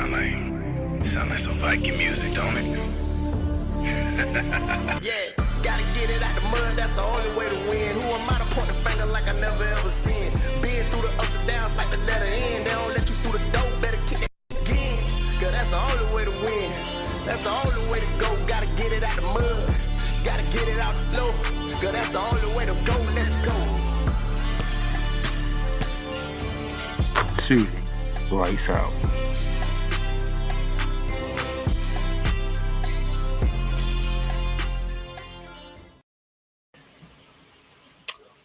Sound like some Viking music, don't it? Yeah, gotta get it out the mud, that's the only way to win. Who am I to point the finger like I never ever seen? Been through the ups and downs like the letter N. They don't let you through the door, better kick that again. Cause that's the only way to win. That's the only way to go. Gotta get it out the mud, gotta get it out the flow. Cause that's the only way to go, let's go. Shooting lights out.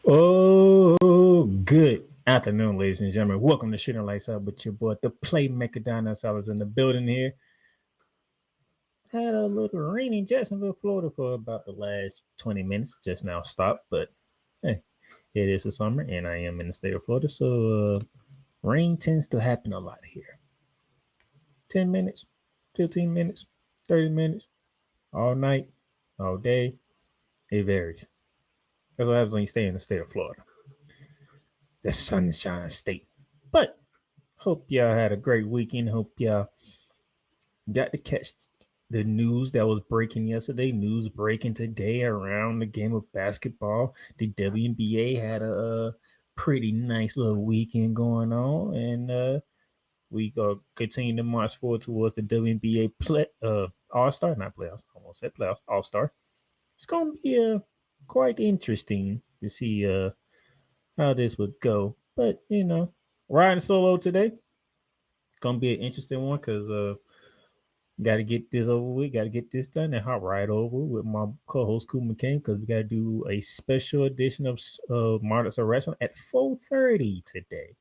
Oh, good afternoon, ladies and gentlemen. Welcome to Shooting Lights Out with your boy, the Playmaker Don Salas in the building here. Had a little rain in Jacksonville, Florida for about the last 20 minutes. Just now stopped, but hey, it is the summer and I am in the state of Florida, so rain tends to happen a lot here. 10 minutes, 15 minutes, 30 minutes, all night, all day. It varies. That's what happens when you stay in the state of Florida. The sunshine state. But hope y'all had a great weekend. Hope y'all got to catch the news that was breaking yesterday. News breaking today around the game of basketball. The WNBA had a pretty nice little weekend going on. And we continue to march forward towards the WNBA All-Star. Not playoffs. Almost said playoffs. All-Star. It's going to be quite interesting to see how this would go. But, riding solo today, gonna be an interesting one because got to get this over with, got to get this done and hop right over with my co-host, Cool McCain, because we got to do a special edition of Martyrs of Wrestling at 4:30 today.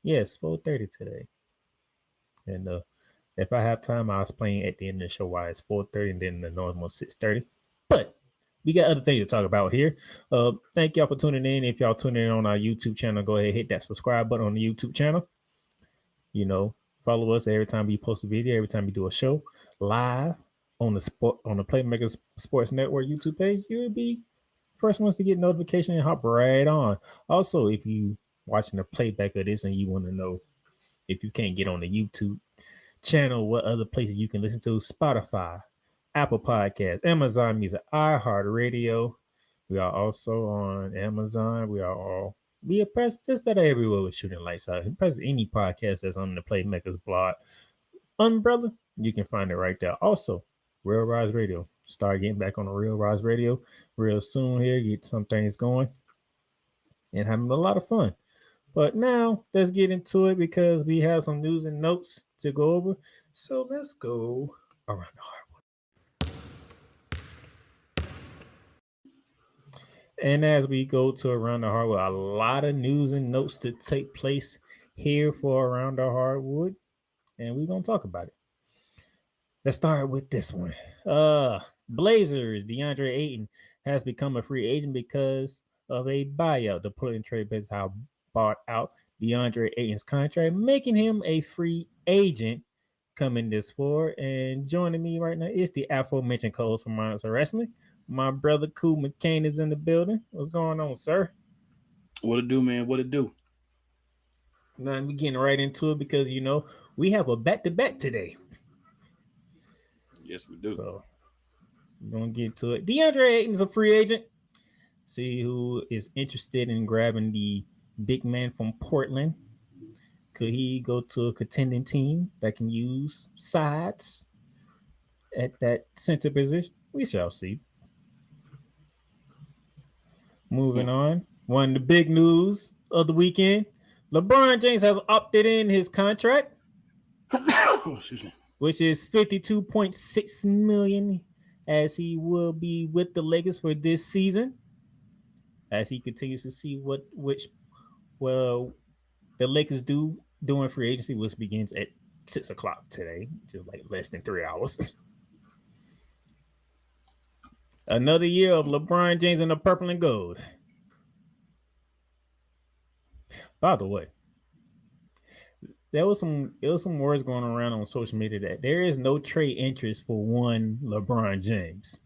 Yes, 4:30 today. And if I have time, I'll explain at the end of the show why it's 4:30 and then the normal 6:30. But we got other things to talk about here. Thank y'all for tuning in. If y'all tuning in on our YouTube channel, go ahead and hit that subscribe button on the YouTube channel. Follow us every time we post a video, every time we do a show live on the Playmakers Sports Network YouTube page. You'll be first ones to get notification and hop right on. Also, if you watching the playback of this and you want to know if you can't get on the YouTube channel, what other places you can listen to, Spotify, Apple Podcasts, Amazon Music, iHeartRadio. We are also on Amazon. We are present just about everywhere with Shooting Lights Out. Present any podcast that's on the Playmakers blog umbrella, you can find it right there. Also, Real Rise Radio. Start getting back on the Real Rise Radio real soon here. Get some things going and having a lot of fun. But now let's get into it because we have some news and notes to go over. So let's go around the hardwood. And as we go to Around the Hardwood, a lot of news and notes to take place here for Around the Hardwood. And we're going to talk about it. Let's start with this one. Blazers, DeAndre Ayton has become a free agent because of a buyout. The Portland Trail Blazers have bought out DeAndre Ayton's contract, making him a free agent coming this fall. And joining me right now is the aforementioned co-host from Martyrs of Wrestling. My brother Cool McCain is in the building. What's going on, sir? What it do, man? What it do? Nothing. We getting right into it because we have a back-to-back today. Yes, we do. So we're gonna get to it. DeAndre Ayton is a free agent. See who is interested in grabbing the big man from Portland. Could he go to a contending team that can use sides at that center position? We shall see. Moving on, one of the big news of the weekend: LeBron James has opted in his contract, which is $52.6 million, as he will be with the Lakers for this season, as he continues to see what the Lakers do during free agency, which begins at 6:00 today, just like less than 3 hours. Another year of LeBron James in the purple and gold. By the way, there was some words going around on social media that there is no trade interest for one LeBron James.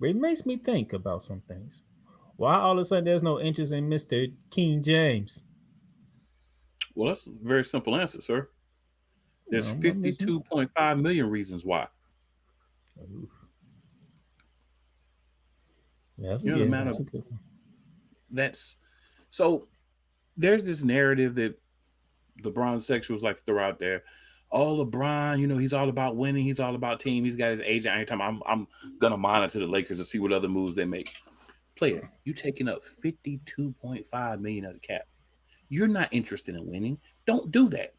But it makes me think about some things. Why all of a sudden there's no interest in Mr. King James? Well, that's a very simple answer, sir. There's I'm listening. 52.5 million reasons why. Ooh. That's a You know the good. amount That's of a good one. that's so there's this narrative that LeBron sexuals like to throw out there. Oh, LeBron, he's all about winning. He's all about team. He's got his agent every time. I'm gonna monitor the Lakers to see what other moves they make. Player, you taking up 52.5 million of the cap. You're not interested in winning. Don't do that.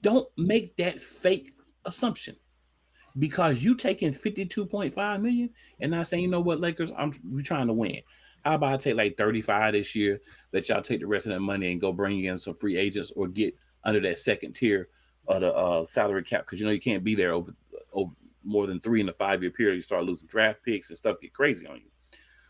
Don't make that fake assumption. Because you taking 52.5 million and not saying, you know what, Lakers, we're trying to win. How about I take like 35 this year, let y'all take the rest of that money and go bring in some free agents or get under that second tier of the salary cap, because you can't be there over more than 3 in a 5-year period. You start losing draft picks and stuff get crazy on you.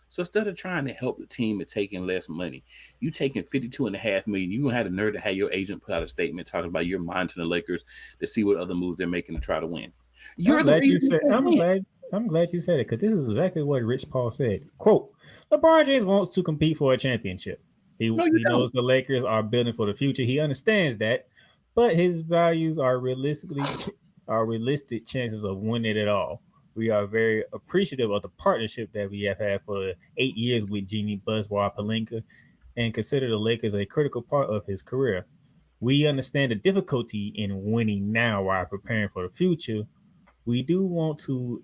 So instead of trying to help the team and taking less money, you taking 52.5 million. You gonna have the nerve to have your agent put out a statement talking about you're monitoring the Lakers to see what other moves they're making to try to win. I'm You're the glad you reason you said. can't I'm win. glad. I'm glad you said it, because this is exactly what Rich Paul said. Quote: LeBron James wants to compete for a championship. No, you He don't. knows the Lakers are building for the future. He understands that, but his values are realistic chances of winning it all. We are very appreciative of the partnership that we have had for 8 years with Genie Buzzwar Palinka, and consider the Lakers a critical part of his career. We understand the difficulty in winning now while preparing for the future. We do want to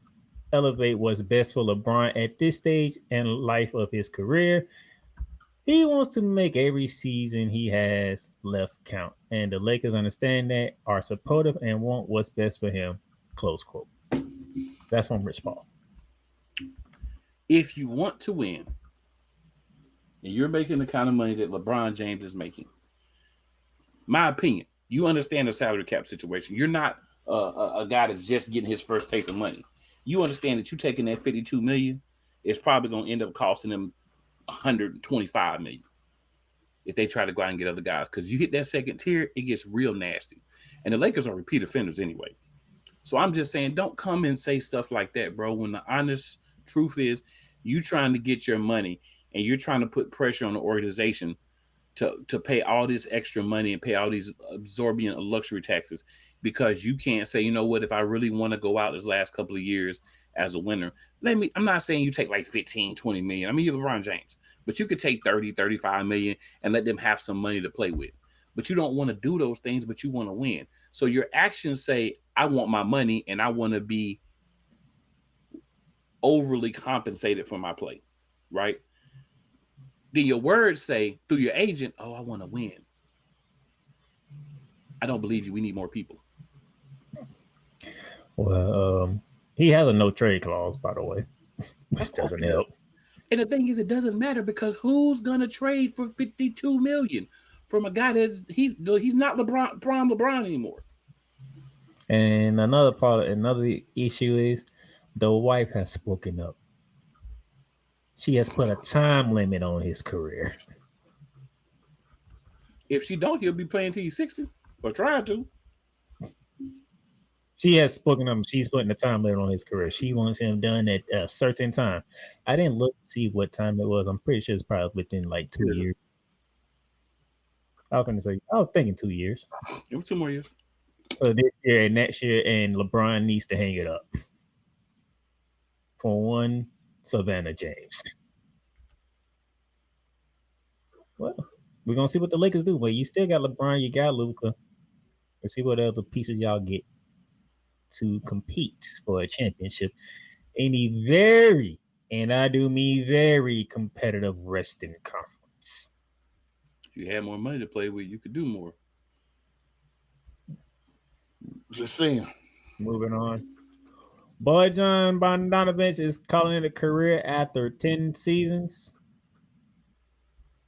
elevate what's best for LeBron at this stage and life of his career. He wants to make every season he has left count, and the Lakers understand that, are supportive, and want what's best for him. Close quote. That's from Rich Paul. If you want to win and you're making the kind of money that LeBron James is making, my opinion, you understand the salary cap situation. You're not a guy that's just getting his first taste of money. You understand that you taking that 52 million, it's probably going to end up costing them 125 million if they try to go out and get other guys. Because you hit that second tier, it gets real nasty. And the Lakers are repeat offenders anyway. So I'm just saying, don't come and say stuff like that, bro, when the honest truth is you trying to get your money and you're trying to put pressure on the organization to pay all this extra money and pay all these absorbent luxury taxes, because you can't say, you know what, if I really want to go out this last couple of years as a winner, I'm not saying you take like 15, 20 million. I mean, you're LeBron James, but you could take 30, 35 million and let them have some money to play with. But you don't want to do those things, but you want to win. So your actions say, I want my money and I want to be overly compensated for my play, right? Then your words say through your agent, oh, I want to win. I don't believe you. We need more people. Well, he has a no trade clause, by the way, which doesn't help. And the thing is, it doesn't matter, because who's gonna trade for 52 million from a guy that's he's not LeBron anymore? And another issue is the wife has spoken up. She has put a time limit on his career. If she don't, he'll be playing till he's 60 or trying to. She has spoken up. She's putting a time limit on his career. She wants him done at a certain time. I didn't look to see what time it was. I'm pretty sure it's probably within like 2 years. I was thinking 2 years. It was 2 more years. So this year and next year, and LeBron needs to hang it up for one Savannah James. Well, we're gonna see what the Lakers do. But you still got LeBron, you got Luka. Let's see what other pieces y'all get to compete for a championship in a very, and I do mean very, competitive Western Conference. If you had more money to play with, you could do more. Just saying. Moving on. Bojan Bogdanovic is calling it a career after 10 seasons.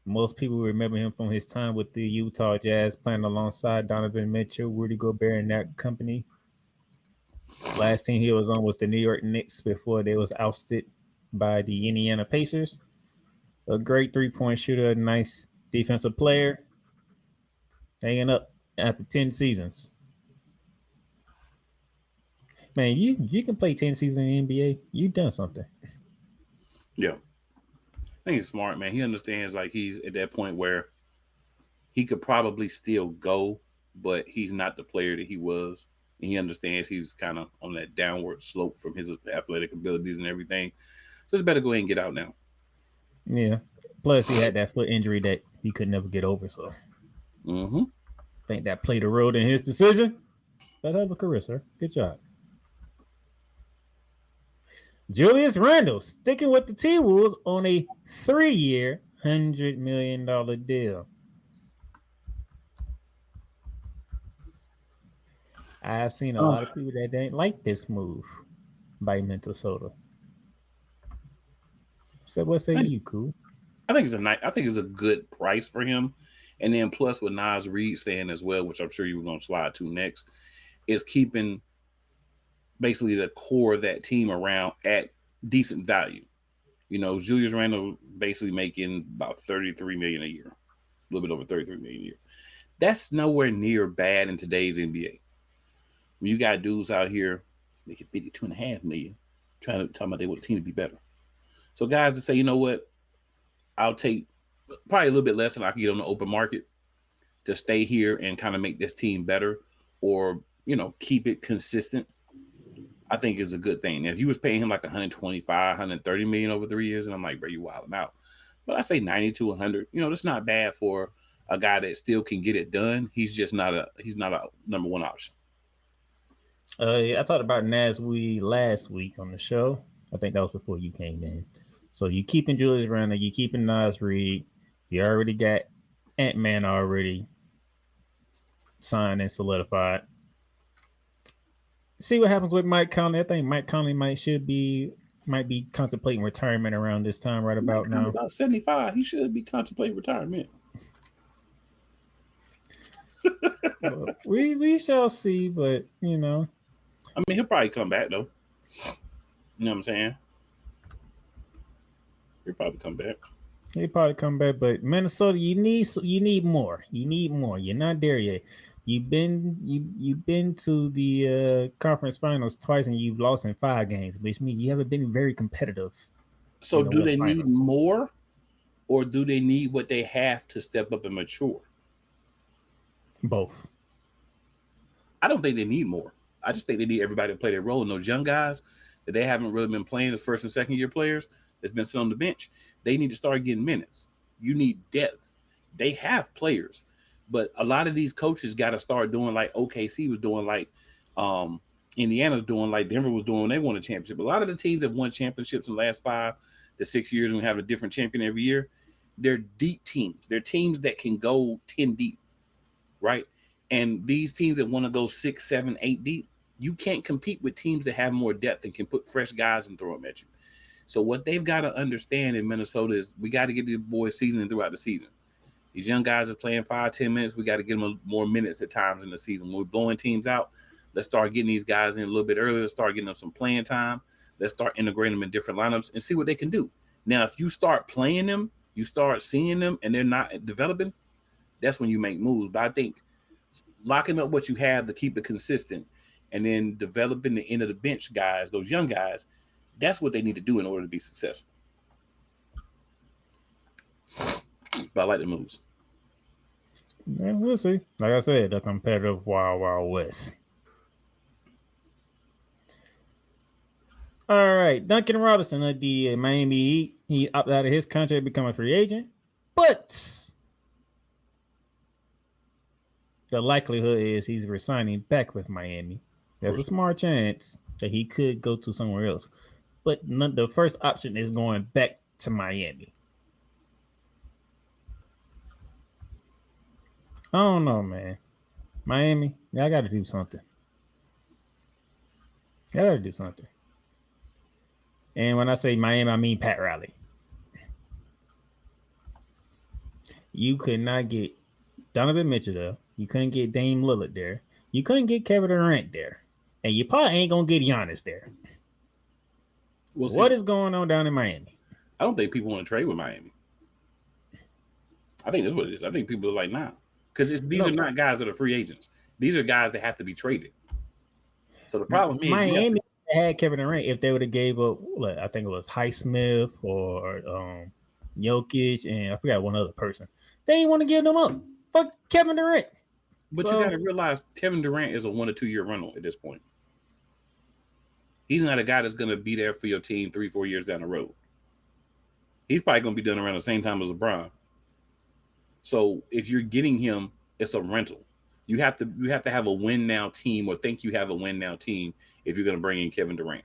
Most people remember him from his time with the Utah Jazz, playing alongside Donovan Mitchell, Rudy Gobert, and that company. Last team he was on was the New York Knicks before they was ousted by the Indiana Pacers. A great three-point shooter, a nice defensive player, hanging up after 10 seasons. Man, you can play 10 seasons in the NBA. You've done something. Yeah. I think he's smart, man. He understands, like, he's at that point where he could probably still go, but he's not the player that he was. And he understands he's kind of on that downward slope from his athletic abilities and everything. So it's better go ahead and get out now. Yeah. Plus, he had that foot injury that he could never get over. So Mm-hmm. I think that played a role in his decision. But have a career, sir. Good job. Julius Randle sticking with the T-Wolves on a 3-year, $100 million deal. I've seen a lot of people that didn't like this move by Minnesota. So what say you, Cool? I think it's a good price for him. And then plus with Nas Reed staying as well, which I'm sure you were going to slide to next, is keeping basically the core of that team around at decent value. You know, Julius Randle basically making about $33 million a year, a little bit over $33 million a year. That's nowhere near bad in today's NBA. When you got dudes out here making $52.5 million, talking about they want the team to be better. So guys that say, you know what, I'll take probably a little bit less than I can get on the open market to stay here and kind of make this team better, or keep it consistent, I think is a good thing. Now, if you was paying him like 125, 130 million over 3 years, and I'm like, bro, you wilding out. But I say 90 to 100. That's not bad for a guy that still can get it done. He's just not a number one option. I talked about Nas last week on the show. I think that was before you came in. So you keeping Julius Randle, you keeping Nas Reed. You already got Ant-Man already signed and solidified. See what happens with Mike Conley. I think Mike Conley might be contemplating retirement around this time right about now. About 75. He should be contemplating retirement. we shall see, but I mean, he'll probably come back though. You know what I'm saying? He'll probably come back. But Minnesota, you need more. You're not there yet. You've been to the conference finals twice and you've lost in 5 games, which means you haven't been very competitive. So do they need more, or do they need what they have to step up and mature? Both. I don't think they need more. I just think they need everybody to play their role. And those young guys that they haven't really been playing, the first and second year players that's been sitting on the bench, they need to start getting minutes. You need depth. They have players, but a lot of these coaches got to start doing like OKC was doing, like Indiana's doing, like Denver was doing when they won a championship. A lot of the teams that won championships in the last 5 to 6 years, and we have a different champion every year, they're deep teams. They're teams that can go 10 deep, right? And these teams that want to go 6, 7, 8 deep, you can't compete with teams that have more depth and can put fresh guys and throw them at you. So what they've got to understand in Minnesota is we got to get these boys seasoning throughout the season. These young guys are playing 5-10 minutes. We got to get them more minutes at times in the season. When we're blowing teams out, let's start getting these guys in a little bit earlier. Start getting them some playing time. Let's start integrating them in different lineups and see what they can do. Now, if you start playing them, you start seeing them, and they're not developing, that's when you make moves. But I think locking up what you have to keep it consistent and then developing the end of the bench guys, those young guys, that's what they need to do in order to be successful. But I like the moves. Yeah, we'll see. Like I said, the competitive Wild Wild West. All right, Duncan Robinson of the Miami Heat. He opted out of his contract to become a free agent, but the likelihood is he's resigning back with Miami. There's a small chance that he could go to somewhere else, but the first option is going back to Miami. I don't know, man. Miami, y'all got to do something. And when I say Miami, I mean Pat Riley. You could not get Donovan Mitchell there. You couldn't get Dame Lillard there. You couldn't get Kevin Durant there. And you probably ain't going to get Giannis there. What is going on down in Miami? I don't think people want to trade with Miami. I think that's what it is. I think people are like, nah. Because these are not guys that are free agents. These are guys that have to be traded. So the problem is Miami had Kevin Durant if they would have gave up, I think it was Highsmith or Jokic, and I forgot one other person. They didn't want to give them up for Kevin Durant. But So- you got to realize Kevin Durant is a 1 or 2 year rental at this point. He's not a guy that's going to be there for your team 3-4 years down the road. He's probably going to be done around the same time as LeBron. So if you're getting him, it's a rental. You have to have a win now team or think you have a win now team if you're going to bring in Kevin Durant.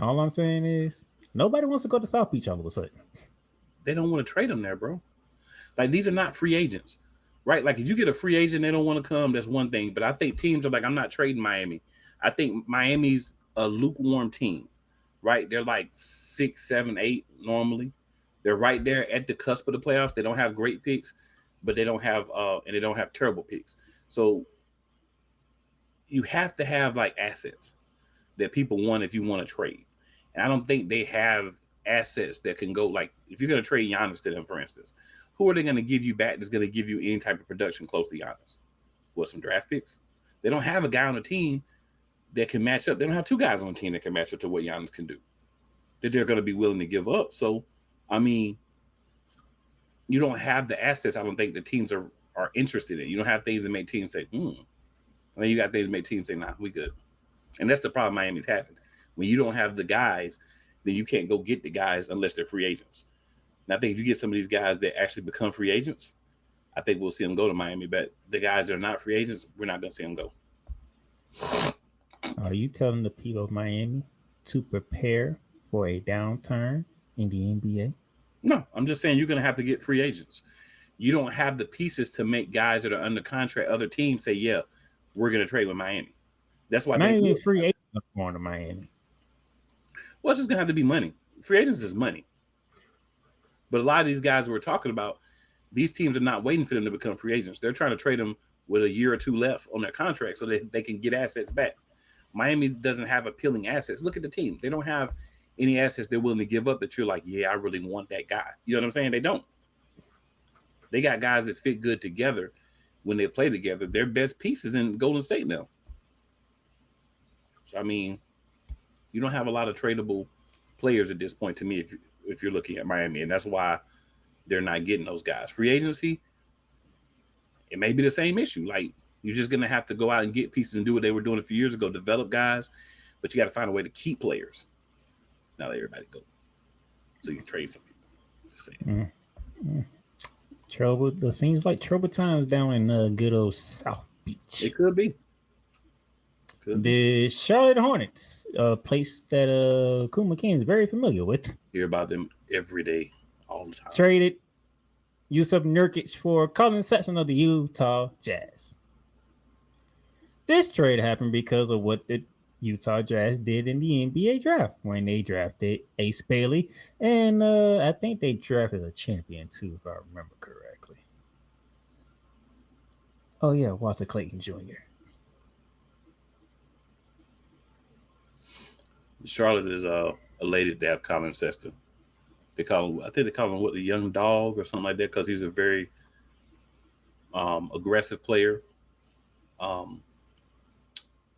All I'm saying is nobody wants to go to South Beach all of a sudden. They don't want to trade him there, bro. Like, these are not free agents, right? Like, if you get a free agent, they don't want to come. That's one thing. But I think teams are like, I'm not trading Miami. I think Miami's a lukewarm team, right? They're like 6, 7, 8 normally. They're right there at the cusp of the playoffs. They don't have great picks, but they don't have terrible picks. So you have to have like assets that people want if you want to trade. And I don't think they have assets that can go, like, if you're going to trade Giannis to them, for instance, who are they going to give you back that's going to give you any type of production close to Giannis? What, some draft picks? They don't have a guy on the team that can match up. They don't have 2 guys on the team that can match up to what Giannis can do, that they're going to be willing to give up. So, I mean, you don't have the assets I don't think the teams are interested in. You don't have things that make teams say, And then you got things that make teams say, nah, we good. And that's the problem Miami's having. When you don't have the guys, then you can't go get the guys unless they're free agents. And I think if you get some of these guys that actually become free agents, I think we'll see them go to Miami. But the guys that are not free agents, we're not going to see them go. Are you telling the people of Miami to prepare for a downturn in the NBA? No, I'm just saying you're going to have to get free agents. You don't have the pieces to make guys that are under contract, other teams say, yeah, we're going to trade with Miami. That's why Not even free agents are going to Miami. Well, it's just going to have to be money. Free agents is money. But a lot of these guys we're talking about, these teams are not waiting for them to become free agents. They're trying to trade them with a year or 2 left on their contract so that they can get assets back. Miami doesn't have appealing assets. Look at the team. They don't have any assets they're willing to give up that you're like, yeah, I really want that guy. You know what I'm saying? They don't. They got guys that fit good together when they play together. Their best pieces in Golden State now. So, I mean, you don't have a lot of tradable players at this point to me if you're looking at Miami, and that's why they're not getting those guys. Free agency, it may be the same issue. Like, you're just going to have to go out and get pieces and do what they were doing a few years ago, develop guys, but you got to find a way to keep players. Now let everybody go. So you can trade some people. Just saying. Trouble. It seems like trouble times down in good old South Beach. It could be. The Charlotte Hornets, a place that Kuma King is very familiar with. Hear about them every day, all the time. Traded Yusuf Nurkic for Colin Sexton of the Utah Jazz. This trade happened because of what the Utah Jazz did in the NBA draft when they drafted Ace Bailey, and I think they drafted a champion too, if I remember correctly. Oh yeah, Walter Clayton Jr. Charlotte is elated to have Colin Sexton. I think they call him the young dog or something like that because he's a very aggressive player.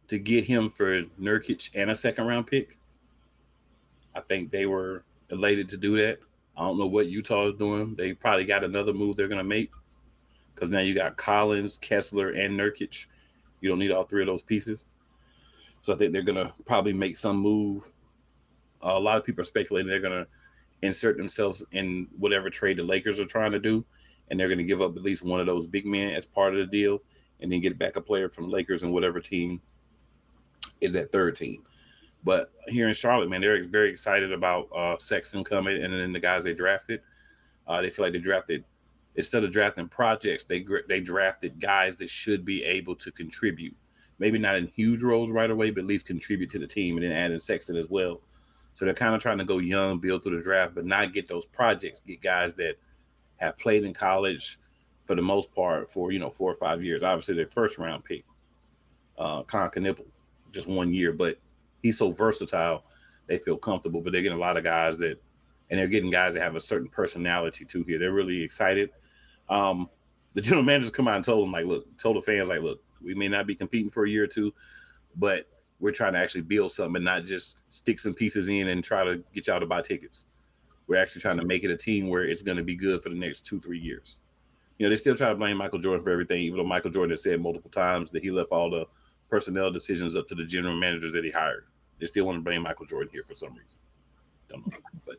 To get him for Nurkic and a 2nd-round pick, I think they were elated to do that. I don't know what Utah is doing. They probably got another move they're going to make because now you got Collins, Kessler, and Nurkic. You don't need all 3 of those pieces. So I think they're going to probably make some move. A lot of people are speculating they're going to insert themselves in whatever trade the Lakers are trying to do, and they're going to give up at least one of those big men as part of the deal and then get back a player from Lakers and whatever team is that 3rd team. But here in Charlotte, man, they're very excited about Sexton coming and then the guys they drafted. They feel like they drafted, instead of drafting projects, they drafted guys that should be able to contribute. Maybe not in huge roles right away, but at least contribute to the team and then add in Sexton as well. So they're kind of trying to go young, build through the draft, but not get those projects, get guys that have played in college for the most part for, 4 or 5 years. Obviously, their 1st-round pick, Con Knipple, just 1 year, but he's so versatile, they feel comfortable. But they're getting a lot of guys and they're getting guys that have a certain personality too here. They're really excited. The general manager's come out and told the fans, look, we may not be competing for a year or 2, but we're trying to actually build something and not just stick some pieces in and try to get y'all to buy tickets. We're actually trying to make it a team where it's going to be good for the next 2-3 years. You know, they still try to blame Michael Jordan for everything, even though Michael Jordan has said multiple times that he left all the personnel decisions up to the general managers that he hired. They still want to blame Michael Jordan here for some reason. Don't know, but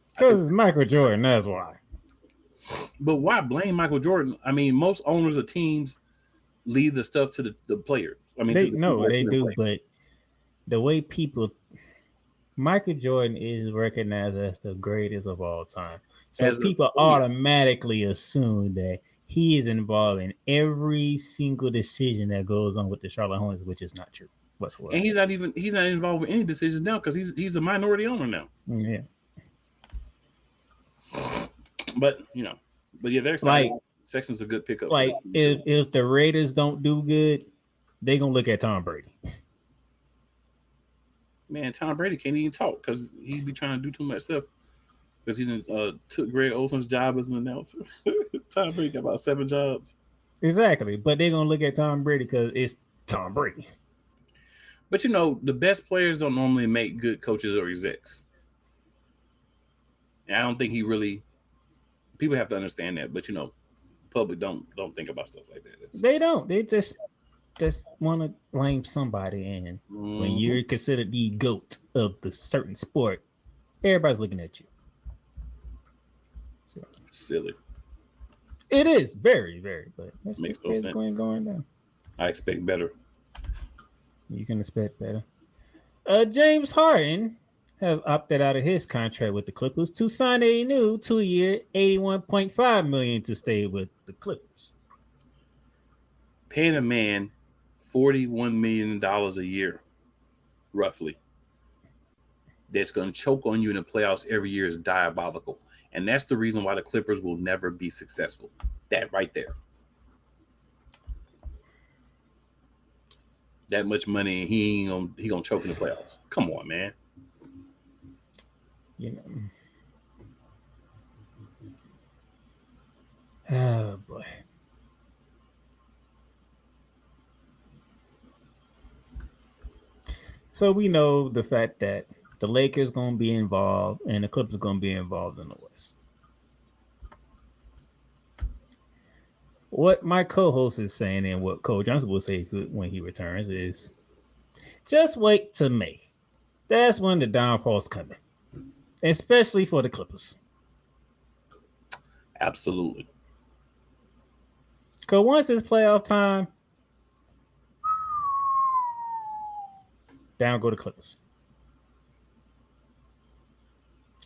because it's Michael Jordan. That's why. But why blame Michael Jordan? I mean, most owners of teams leave the stuff to the players. I mean, they do, but the way Michael Jordan is recognized as the greatest of all time. So people automatically assume that he is involved in every single decision that goes on with the Charlotte Hornets, which is not true whatsoever. And he's not involved in any decisions now because he's a minority owner now. Yeah. But yeah, they're excited. Like, Sexton's a good pickup. Like if the Raiders don't do good, they're gonna look at Tom Brady. Man, Tom Brady can't even talk because he be trying to do too much stuff. Because he took Greg Olson's job as an announcer. Tom Brady got about 7 jobs. Exactly, but they're gonna look at Tom Brady because it's Tom Brady. But the best players don't normally make good coaches or execs. And I don't think he really. People have to understand that, but public don't think about stuff like that. They don't. They just want to blame somebody, and when you're considered the GOAT of the certain sport, everybody's looking at you. So, silly. It is very, very, but that's makes no sense. Going down. I expect better. You can expect better. James Harden has opted out of his contract with the Clippers to sign a new 2-year, $81.5 million to stay with the Clippers. Paying a man $41 million a year, roughly, that's going to choke on you in the playoffs every year is diabolical. And that's the reason why the Clippers will never be successful. That right there. That much money, he gonna choke in the playoffs. Come on, man. Oh boy. So we know the fact that the Lakers gonna be involved and the Clippers gonna be involved in the West. What my co-host is saying and what Cole Johnson will say when he returns is just wait till May. That's when the downfall's coming. Especially for the Clippers. Absolutely. Because once it's playoff time, down go the Clippers.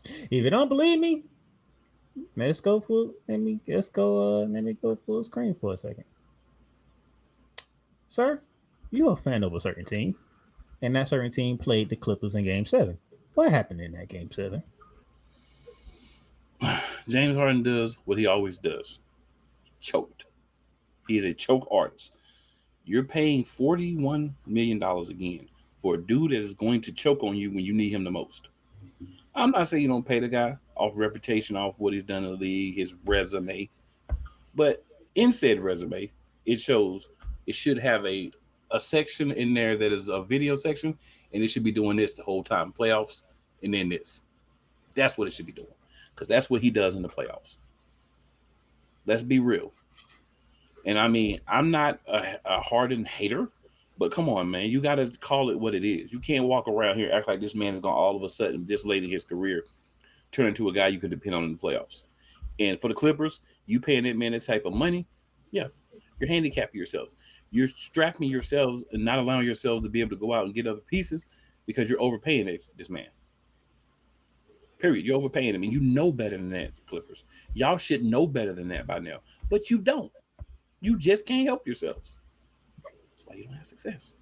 If you don't believe me, let me go full screen for a second. Sir, you're a fan of a certain team, and that certain team played the Clippers in Game 7. What happened in that Game 7? James Harden does what he always does. Choked. He is a choke artist. You're paying $41 million again for a dude that is going to choke on you when you need him the most. I'm not saying you don't pay the guy off reputation, off what he's done in the league, his resume. But in said resume, it shows it should have a section in there that is a video section, and it should be doing this the whole time. Playoffs, and then this. That's what it should be doing. Because that's what he does in the playoffs. Let's be real. And I mean, I'm not a Harden hater, but come on, man. You got to call it what it is. You can't walk around here act like this man is going to all of a sudden, this late in his career, turn into a guy you can depend on in the playoffs. And for the Clippers, you paying that man that type of money, yeah, you're handicapping yourselves. You're strapping yourselves and not allowing yourselves to be able to go out and get other pieces because you're overpaying this man. Period. You're overpaying him, and you know better than that, Clippers. Y'all should know better than that by now, but you don't. You just can't help yourselves. That's why you don't have success.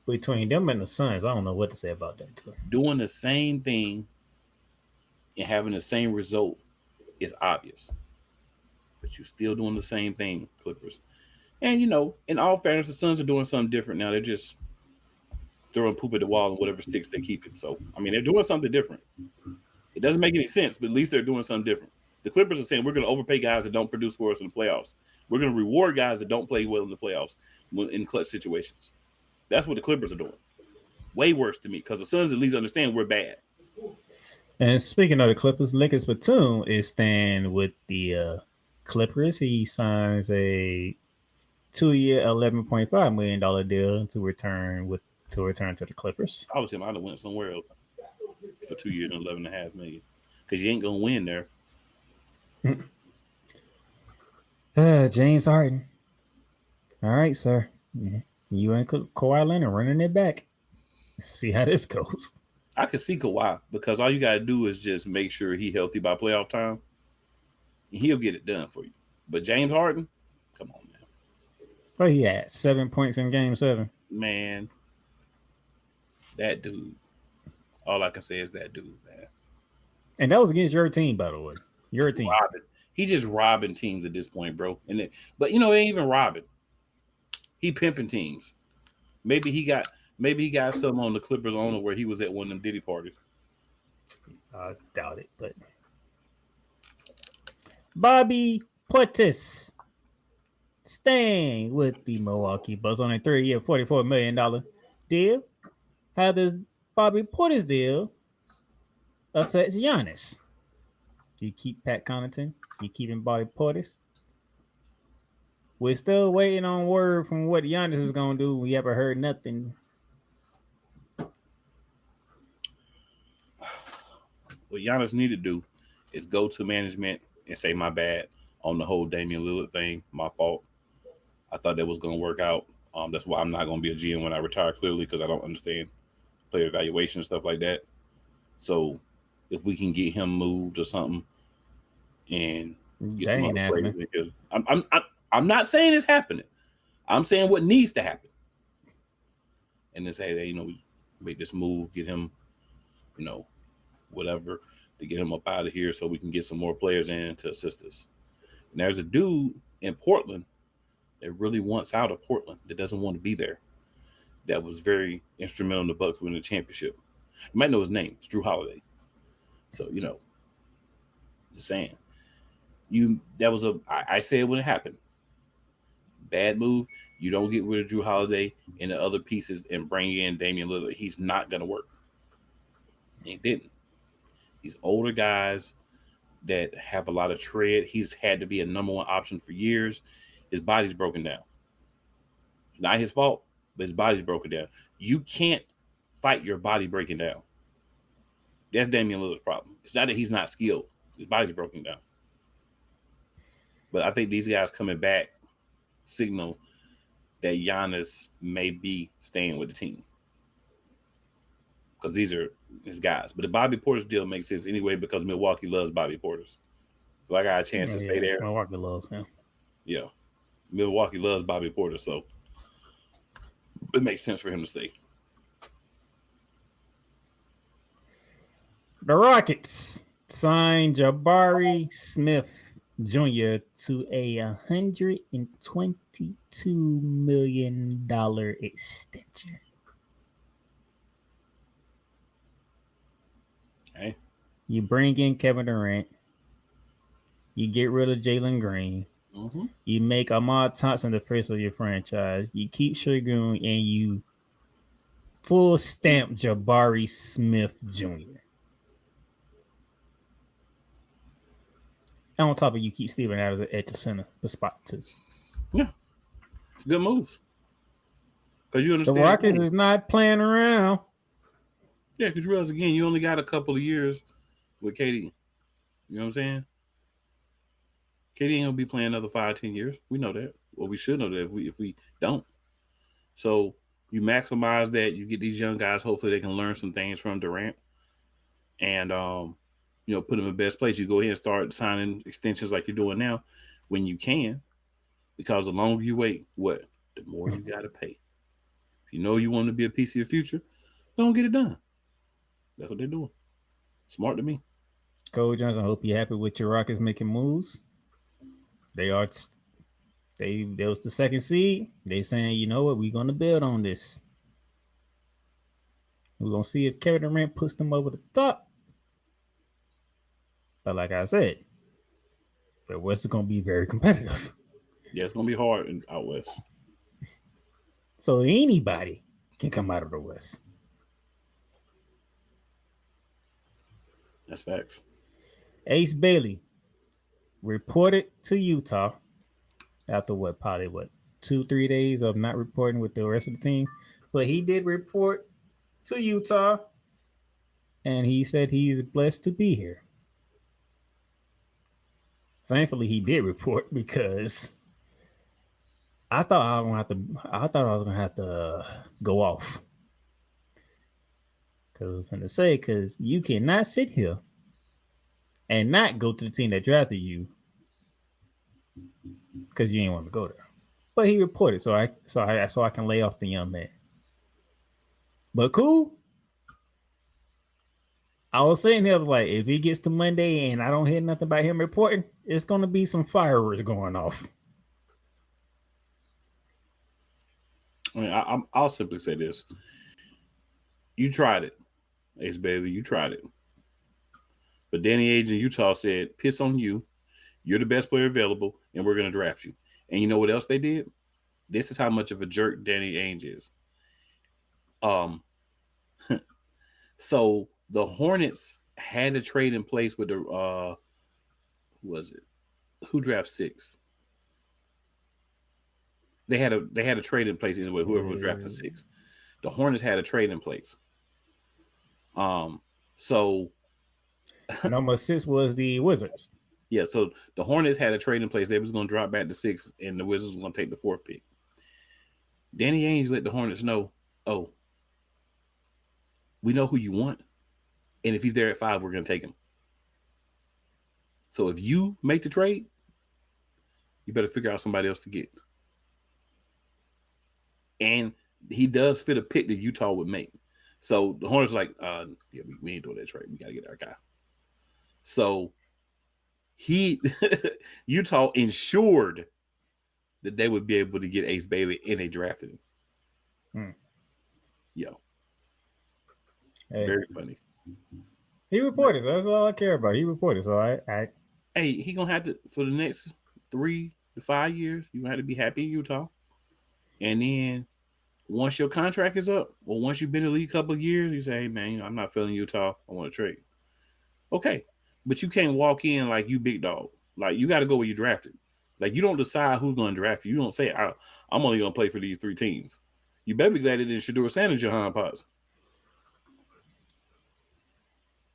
Between them and the Suns, I don't know what to say about that too. Doing the same thing and having the same result is obvious, but you're still doing the same thing, Clippers. And in all fairness, the Suns are doing something different now. They're just throwing poop at the wall and whatever sticks they keep it. So I mean, they're doing something different. It doesn't make any sense, but at least they're doing something different. The Clippers are saying we're going to overpay guys that don't produce for us in the playoffs. We're going to reward guys that don't play well in the playoffs in clutch situations. That's what the Clippers are doing. Way worse to me because the Suns at least understand we're bad. And speaking of the Clippers, Lakers Batum is staying with the Clippers. He signs a 2-year, $11.5 million deal to return to the Clippers. I was him. I'd have went somewhere else for 2 years and $11.5 million because you ain't gonna win there. James Harden. All right, sir. You and Kawhi Leonard running it back. See how this goes. I could see Kawhi because all you gotta do is just make sure he's healthy by playoff time, and he'll get it done for you. But James Harden, come on, man. Oh, he had 7 points in Game 7. Man, that dude. All I can say is that dude, man. And that was against your team, by the way. Your team. He's just robbing teams at this point, bro. But it ain't even robbing. He pimping teams. Maybe he got something on the Clippers owner where he was at one of them Diddy parties. I doubt it, but Bobby Portis staying with the Milwaukee Bucks on a 3-year, $44 million deal. How does Bobby Portis deal affects Giannis? Do you keep Pat Connaughton? You keeping Bobby Portis? We're still waiting on word from what Giannis is going to do. We haven't heard nothing. What Giannis need to do is go to management and say, my bad on the whole Damian Lillard thing. My fault. I thought that was going to work out. That's why I'm not going to be a GM when I retire, clearly, because I don't understand player evaluation and stuff like that. So if we can get him moved or something and get some other players in here. I'm not saying it's happening. I'm saying what needs to happen. And then say, hey, we make this move, get him, whatever, to get him up out of here so we can get some more players in to assist us. And there's a dude in Portland that really wants out of Portland, that doesn't want to be there, that was very instrumental in the Bucks winning the championship. You might know his name. It's Drew Holiday. So, just saying. I said when it happened. Bad move. You don't get rid of Drew Holiday and the other pieces and bring in Damian Lillard. He's not going to work. He didn't. These older guys that have a lot of tread. He's had to be a number one option for years. His body's broken down. It's not his fault, but his body's broken down. You can't fight your body breaking down. That's Damian Lillard's problem. It's not that he's not skilled. His body's broken down. But I think these guys coming back signal that Giannis may be staying with the team. Because these are his guys. But the Bobby Portis deal makes sense anyway because Milwaukee loves Bobby Portis. So I got a chance to stay there. Milwaukee loves him. Yeah. Milwaukee loves Bobby Portis, so it makes sense for him to stay. The Rockets signed Jabari Smith Jr. to a $122 million extension. Hey. You bring in Kevin Durant. You get rid of Jalen Green. Mm-hmm. You make Ahmad Thompson the face of your franchise. You keep Şengün and you full stamp Jabari Smith Jr. And on top of you keep Steven out of the edge of center, the spot too. Yeah. It's good moves. Because you understand. The Rockets is not playing around. Yeah, because you realize, again, you only got a couple of years with KD. You know what I'm saying? KD ain't gonna be playing another 5-10 years. We know that. Well, we should know that if we don't. So you maximize that. You get these young guys. Hopefully, they can learn some things from Durant, and put them in the best place. You go ahead and start signing extensions like you're doing now, when you can, because the longer you wait, the more you got to pay. If you know you want to be a piece of your future, don't get it done. That's what they're doing. Smart to me. Cole Johnson, I hope you're happy with your Rockets making moves. They was the second seed. They saying, you know what, we're gonna build on this. We're gonna see if Kevin Durant puts them over the top. But like I said, the West is gonna be very competitive. Yeah, it's gonna be hard out West. So anybody can come out of the West. That's facts. Ace Bailey reported to Utah after probably 2-3 days of not reporting with the rest of the team. But he did report to Utah, and he said he's blessed to be here. Thankfully, he did report because I thought I was gonna have to go off. Because you cannot sit here and not go to the team that drafted you because you ain't want to go there. But he reported, so I can lay off the young man. But cool. I was sitting here like, if he gets to Monday and I don't hear nothing about him reporting, it's gonna be some fireworks going off. I mean, I'll simply say this: you tried it, Ace Bailey. You tried it, but Danny Ainge in Utah said, "Piss on you. You're the best player available, and we're gonna draft you." And you know what else they did? This is how much of a jerk Danny Ainge is. So the Hornets had a trade in place with the who was it? Who drafts 6? They had a trade in place with whoever was drafted 6. The Hornets had a trade in place. So number 6 was the Wizards. Yeah, so the Hornets had a trade in place. They was going to drop back to 6, and the Wizards was going to take the 4th pick. Danny Ainge let the Hornets know, oh, we know who you want, and if he's there at 5, we're going to take him. So if you make the trade, you better figure out somebody else to get. And he does fit a pick that Utah would make. So the Hornets like, yeah, we ain't doing that trade. We got to get our guy. So Utah ensured that they would be able to get Ace Bailey, and they drafted him. Yo. Hey. Very funny. He reported, so that's all I care about. He reported, so I Hey, he gonna have to, for the next 3 to 5 years, you gonna have to be happy in Utah. And then once your contract is up, or once you've been in the league a couple of years, you say, hey man, I'm not feeling Utah. I want to trade. Okay. But you can't walk in like you big dog. Like, you got to go where you drafted. Like, you don't decide who's going to draft you. You don't say, I'm only going to play for these 3 teams. You better be glad it didn't Shedeur Sanders your hind parts.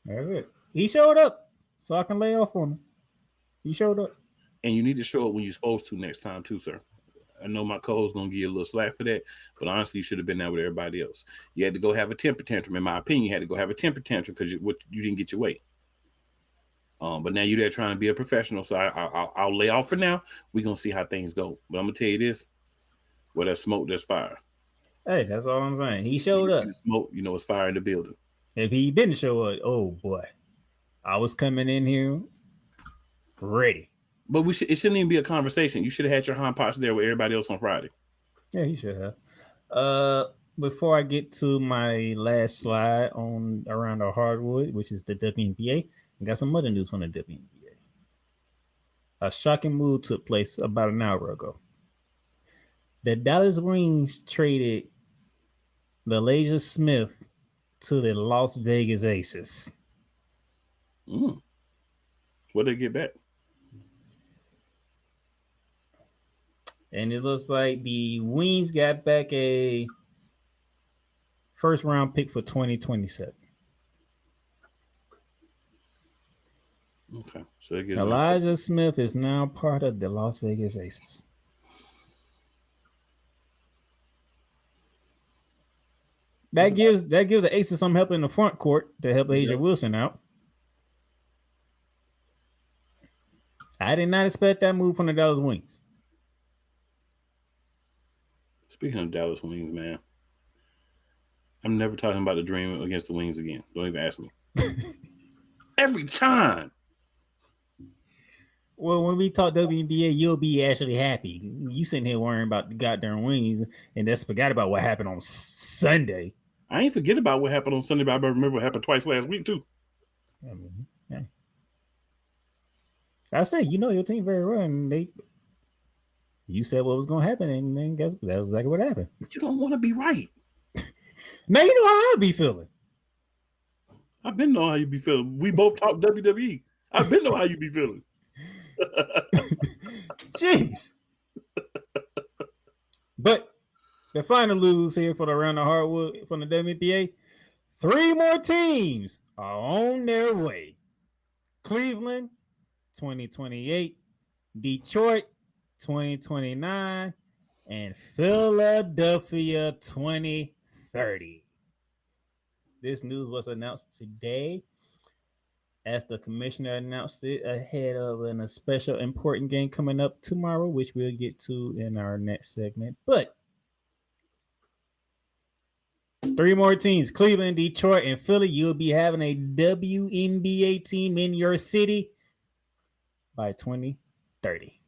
That's it. He showed up, so I can lay off on him. He showed up. And you need to show up when you're supposed to next time too, sir. I know my co-host going to give you a little slack for that, but honestly, you should have been there with everybody else. You had to go have a temper tantrum. In my opinion, you had to go have a temper tantrum because you didn't get your way. But now you're there trying to be a professional, so I'll lay off for now. We're going to see how things go. But I'm going to tell you this. Where there's smoke, there's fire. Hey, that's all I'm saying. He showed up. See the smoke, you know it's fire in the building. If he didn't show up, oh boy. I was coming in here ready. But it shouldn't even be a conversation. You should have had your hind parts there with everybody else on Friday. Yeah, he should have. Before I get to my last slide on around the hardwood, which is the WNBA, I got some other news from the WNBA. A shocking move took place about an hour ago. The Dallas Wings traded Elijah Smith to the Las Vegas Aces. What'd they get back? And it looks like the Wings got back a first-round pick for 2027. Okay. So it gives Elijah Smith is now part of the Las Vegas Aces. That gives the Aces some help in the front court to help Asia Wilson out. I did not expect that move from the Dallas Wings. Speaking of Dallas Wings, man, I'm never talking about the dream against the Wings again. Don't even ask me. Every time. Well, when we talk WNBA, you'll be actually happy. You sitting here worrying about the goddamn Wings and just forgot about what happened on Sunday. I ain't forget about what happened on Sunday, but I remember what happened twice last week, too. I mean, yeah. I say, you know your team very well, and you said what was going to happen, and then guess that was exactly what happened. But you don't want to be right. Now you know how I be feeling. I've been know how you be feeling. We both talk WWE. I've been know how you be feeling. Jeez. But the final news here for the Round of Hardwood from the WNBA. 3 more teams are on their way. Cleveland, 2028. Detroit, 2029. And Philadelphia, 2030. This news was announced today as the commissioner announced it ahead of a special important game coming up tomorrow, which we'll get to in our next segment. But 3 more teams, Cleveland, Detroit, and Philly. You'll be having a WNBA team in your city by 2030.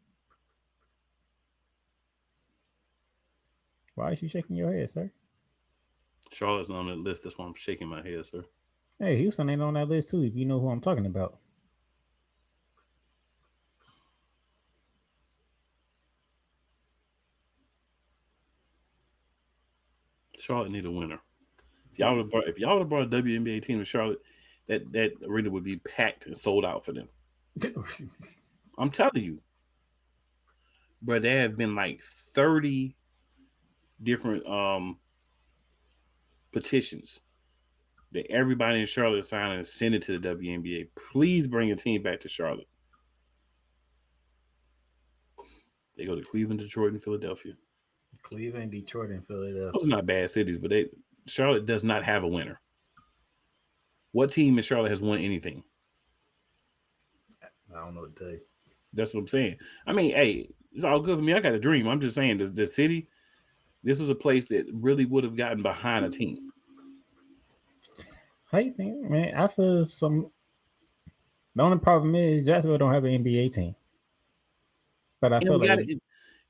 Why is you shaking your head, sir? Charlotte's on that list. That's why I'm shaking my head, sir. Hey, Houston ain't on that list too, if you know who I'm talking about. Charlotte need a winner. If y'all would have brought a WNBA team to Charlotte, that arena would be packed and sold out for them. I'm telling you. But there have been like 30 different petitions that everybody in Charlotte signed and send it to the WNBA. Please bring a team back to Charlotte. They go to Cleveland, Detroit, and Philadelphia. Cleveland, Detroit, and Philadelphia. Those are not bad cities, but Charlotte does not have a winner. What team in Charlotte has won anything? I don't know what to tell you. That's what I'm saying. I mean, hey, it's all good for me. I got a dream. I'm just saying the city, this was a place that really would have gotten behind a team. How you think, man? I feel the only problem is Jacksonville don't have an NBA team. But I feel like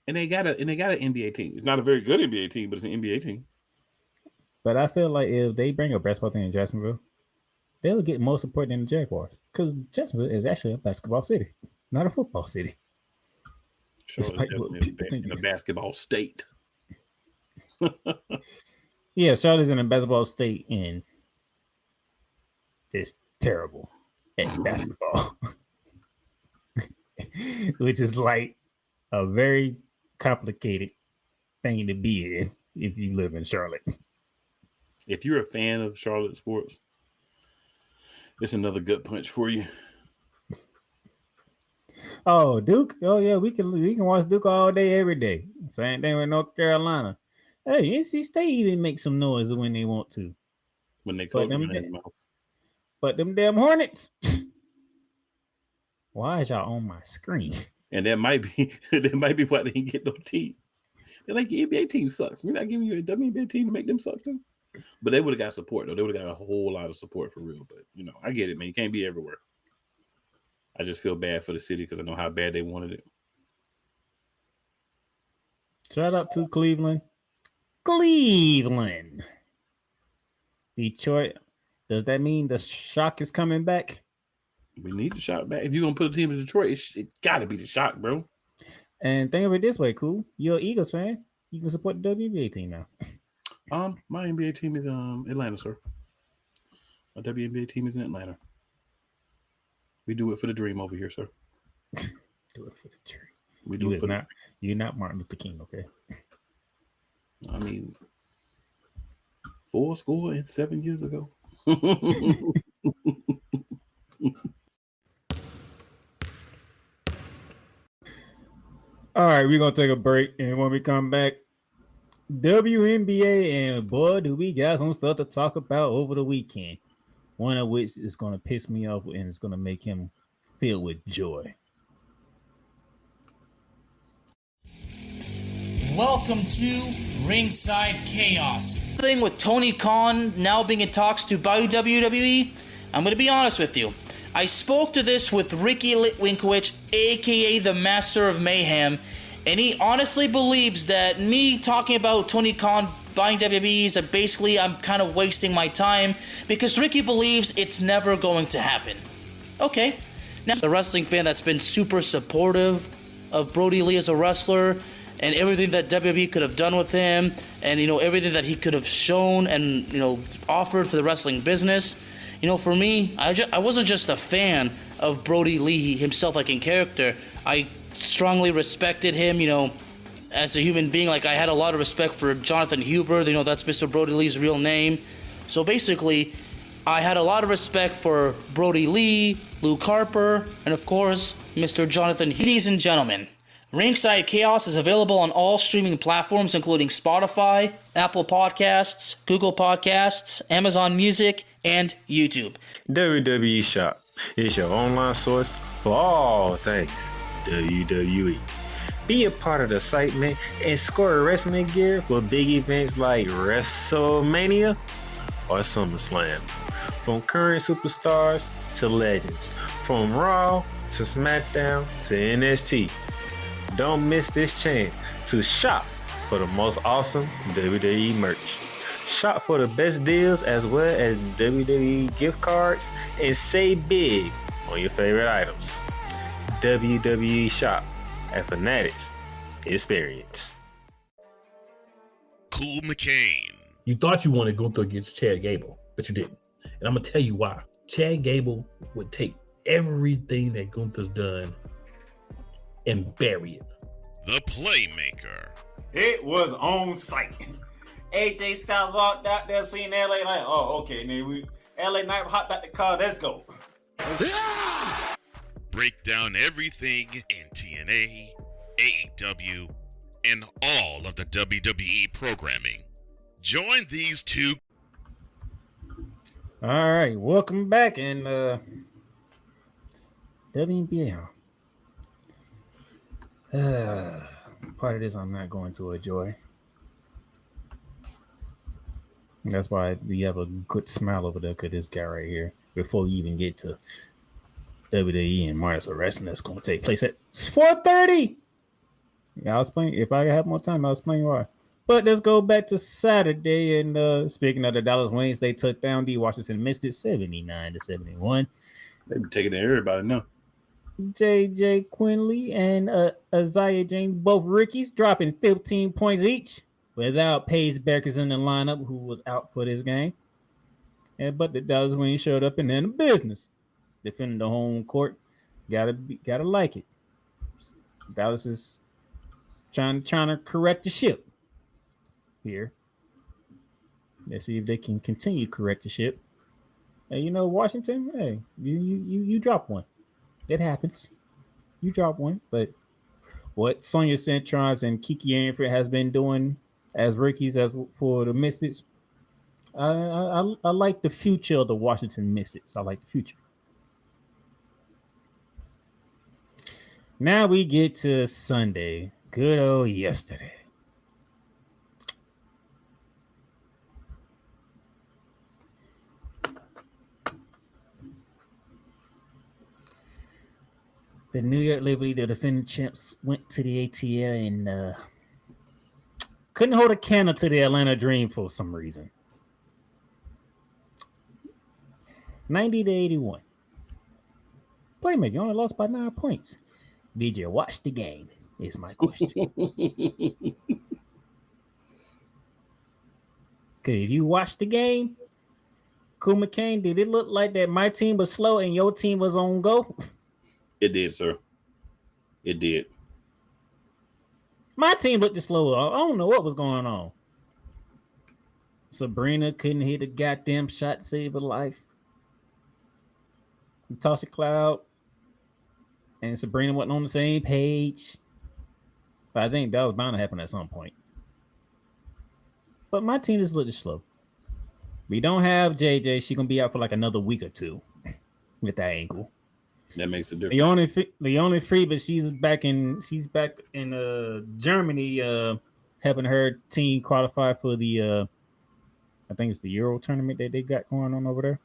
they got an NBA team. It's not a very good NBA team, but it's an NBA team. But I feel like if they bring a basketball team in Jacksonville, they'll get more support than the Jaguars. Because Jacksonville is actually a basketball city, not a football city. Charlotte in a basketball state. Yeah, Charlotte's in a basketball state and it's terrible at basketball. Which is like a very complicated thing to be in if you live in Charlotte. If you're a fan of Charlotte sports, it's another gut punch for you. Oh, Duke. Oh yeah, we can watch Duke all day, every day. Same thing with North Carolina. Hey, NC State even make some noise when they want to. When they close them mouth. But them damn Hornets. Why is y'all on my screen? And that might be why they didn't get no team. They're like, the NBA team sucks. We're not giving you a WNBA team to make them suck too. But they would have got support, though. They would have got a whole lot of support for real. But, I get it, man. You can't be everywhere. I just feel bad for the city because I know how bad they wanted it. Shout out to Cleveland. Cleveland. Detroit. Does that mean the Shock is coming back? We need the Shock back. If you're going to put a team in Detroit, it got to be the Shock, bro. And think of it this way, cool. You're an Eagles fan. You can support the WNBA team now. My NBA team is Atlanta, sir. My WNBA team is in Atlanta. We do it for the dream over here, sir. Do it for the dream. We do it for You're not Martin Luther King, okay? I mean, 7 years ago. All right, we're going to take a break. And when we come back, WNBA, and boy, do we got some stuff to talk about over the weekend. One of which is going to piss me off and it's going to make him filled with joy. Welcome to Ringside Chaos. The thing with Tony Khan now being in talks to buy WWE, I'm going to be honest with you. I spoke to this with Ricky Litwinkowicz, aka the Master of Mayhem, and he honestly believes that me talking about Tony Khan buying WWE is that basically I'm kind of wasting my time because Ricky believes it's never going to happen. Okay. Now, as a wrestling fan that's been super supportive of Brody Lee as a wrestler and everything that WWE could have done with him and, everything that he could have shown and, offered for the wrestling business, For me, I wasn't just a fan of Brody Lee himself, like in character. I strongly respected him, as a human being. Like, I had a lot of respect for Jonathan Huber. That's Mr. Brody Lee's real name. So basically, I had a lot of respect for Brody Lee, Luke Harper, and of course, Mr. Jonathan. Ladies and gentlemen, Ringside Chaos is available on all streaming platforms, including Spotify, Apple Podcasts, Google Podcasts, Amazon Music, and YouTube. WWE Shop is your online source for all things WWE. Be a part of the site, man, and score wrestling gear for big events like WrestleMania or SummerSlam. From current superstars to legends, from Raw to SmackDown to NXT. Don't miss this chance to shop for the most awesome WWE merch. Shop for the best deals as well as WWE gift cards and save big on your favorite items. WWE Shop at Fanatics Experience. Cool McCain. You thought you wanted Gunther against Chad Gable, but you didn't. And I'm going to tell you why. Chad Gable would take everything that Gunther's done and bury it. The Playmaker. It was on site. AJ Styles walked out there, seen LA Knight. Oh, okay. And then LA Knight hopped out the car. Let's go. Break down everything in TNA, AEW, and all of the WWE programming. Join these two. All right, welcome back. And WNBA. Part of this I'm not going to enjoy. That's why we have a good smile over there because this guy right here, before you even get to WWE and Martial Wrestling, that's going to take place at 4:30. Yeah, I'll explain. If I have more time, I'll explain why. But let's go back to Saturday. And speaking of the Dallas Wings, they took down the Washington Mystics 79-71. They be taking it to everybody now. JJ Quinley and Isaiah James, both rookies, dropping 15 points each without Paige Beckers in the lineup, who was out for this game. But the Dallas Wings showed up and in the business, defending the home court. Gotta like it. Dallas is trying to correct the ship here. Let's see if they can continue to correct the ship. And Washington, hey, you drop one. It happens. You drop one, but what Sonya Centrons and Kiki Anford has been doing as rookies for the Mystics, I like the future of the Washington Mystics. I like the future. Now we get to Sunday. Good old yesterday. The New York Liberty, the defending champs, went to the ATL and couldn't hold a candle to the Atlanta Dream for some reason. 90-81. Playmaker only lost by 9 points. Did you watch the game? Is my question. Because if you watched the game, Cool McCain, did it look like that my team was slow and your team was on go? It did, sir. It did. My team looked slow. I don't know what was going on. Sabrina couldn't hit a goddamn shot to save her life. Tasha Cloud and Sabrina wasn't on the same page. But I think that was bound to happen at some point. But my team just looked slow. We don't have JJ. She's going to be out for like another week or two with that ankle. That makes a difference. The only free, but she's back in Germany, helping her team qualify for the I think it's the Euro tournament that they got going on over there.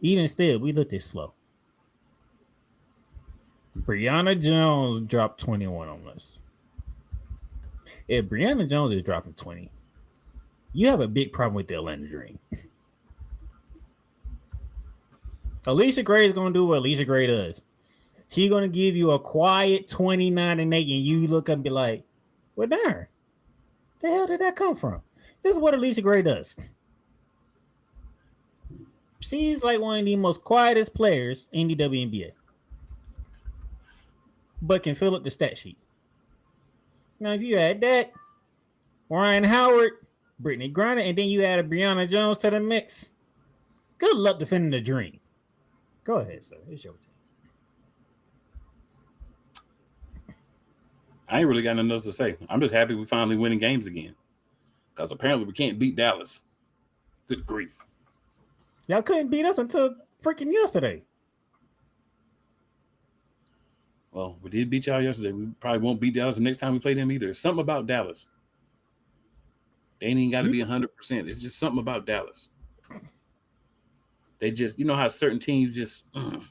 Even still, we looked this slow. Brianna Jones dropped 21 on us. If Brianna Jones is dropping 20, you have a big problem with the Atlanta Dream. Alicia Gray is going to do what Alicia Gray does. She's going to give you a quiet 29-8, and you look up and be like, well, darn, the hell did that come from? This is what Alicia Gray does. She's like one of the most quietest players in the WNBA, but can fill up the stat sheet. Now, if you add that, Ryan Howard, Brittany Griner, and then you add a Brianna Jones to the mix, good luck defending the dream. Go ahead, sir. It's your team. I ain't really got nothing else to say. I'm just happy we finally winning games again. Because apparently we can't beat Dallas. Good grief. Y'all couldn't beat us until freaking yesterday. Well, we did beat y'all yesterday. We probably won't beat Dallas the next time we play them either. It's something about Dallas. They ain't even got to be 100%. It's just something about Dallas. They just, you know how certain teams just like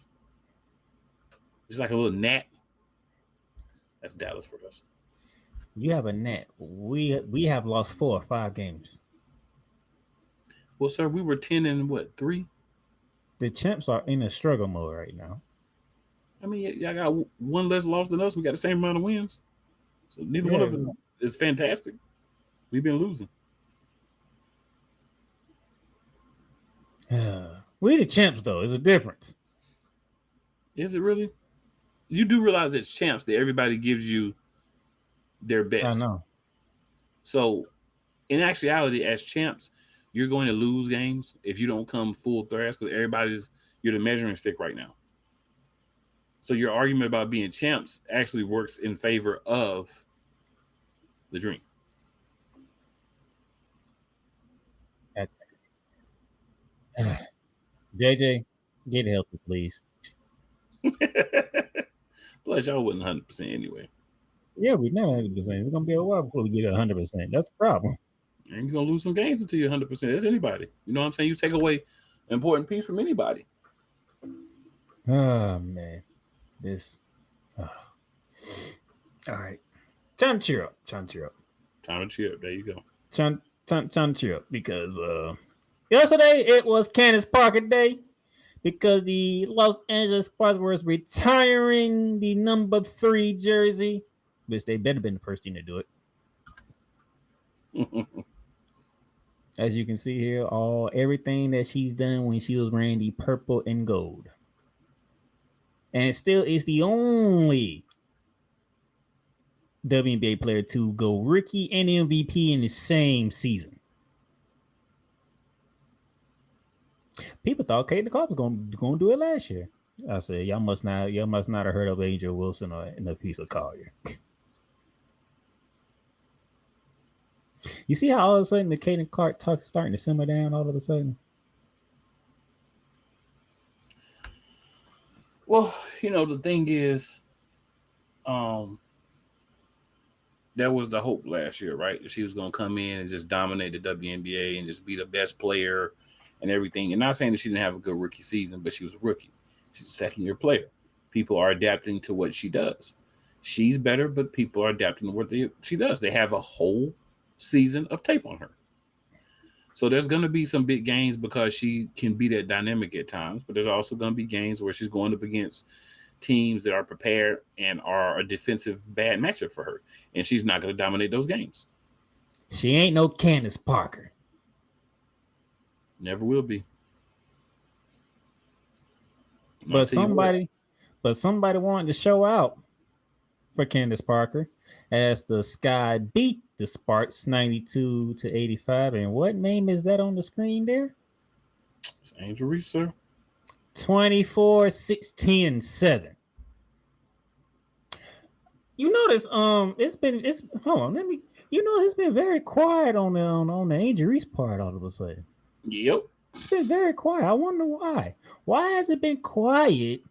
a little gnat. That's Dallas for us. You have a net. We have lost 4 or 5 games. Well, sir, we were 10 and 3? The champs are in a struggle mode right now. I mean, y'all got one less loss than us. We got the same amount of wins. So neither one of us is fantastic. We've been losing. We the champs, though. There's a difference. Is it really? You do realize it's champs that everybody gives you their best. I know. So, in actuality, as champs, you're going to lose games if you don't come full thrust because you're the measuring stick right now. So your argument about being champs actually works in favor of the dream. JJ, get healthy, please. Plus, y'all wasn't 100% anyway. Yeah, we never 100%. It's gonna be a while before we get 100%. That's the problem. And you're gonna lose some games until you're 100%. That's anybody. You know what I'm saying? You take away an important piece from anybody. Oh man, this. All right, time to cheer up. Time to cheer up. There you go. Time to cheer up because yesterday it was Candace Parker Day because the Los Angeles Sparks were retiring the number 3 jersey, which they better been the first team to do it. As you can see here, everything that she's done when she was wearing the purple and gold. And still is the only WNBA player to go rookie and MVP in the same season. People thought Caitlin Clark was going to do it last year. I said, y'all must not have heard of Angel Wilson or in a piece of Collier. You see how all of a sudden the Caitlin Clark talk starting to simmer down all of a sudden? Well, the thing is, that was the hope last year, right? She was going to come in and just dominate the WNBA and just be the best player and everything. And not saying that she didn't have a good rookie season, but she was a rookie. She's a second-year player. People are adapting to what she does. She's better, but people are adapting to what she does. They have a whole season of tape on her. So there's going to be some big games because she can be that dynamic at times, but there's also going to be games where she's going up against teams that are prepared and are a defensive bad matchup for her, and she's not going to dominate those games. She ain't no Candace Parker. Never will be. But somebody wanted to show out for Candace Parker as the Sky beat the Sparks 92-85. And what name is that on the screen there? It's Angel Reese, sir. 24-16-7. You notice it's been very quiet on the Angel Reese part all of a sudden. Yep. It's been very quiet. I wonder why. Why has it been quiet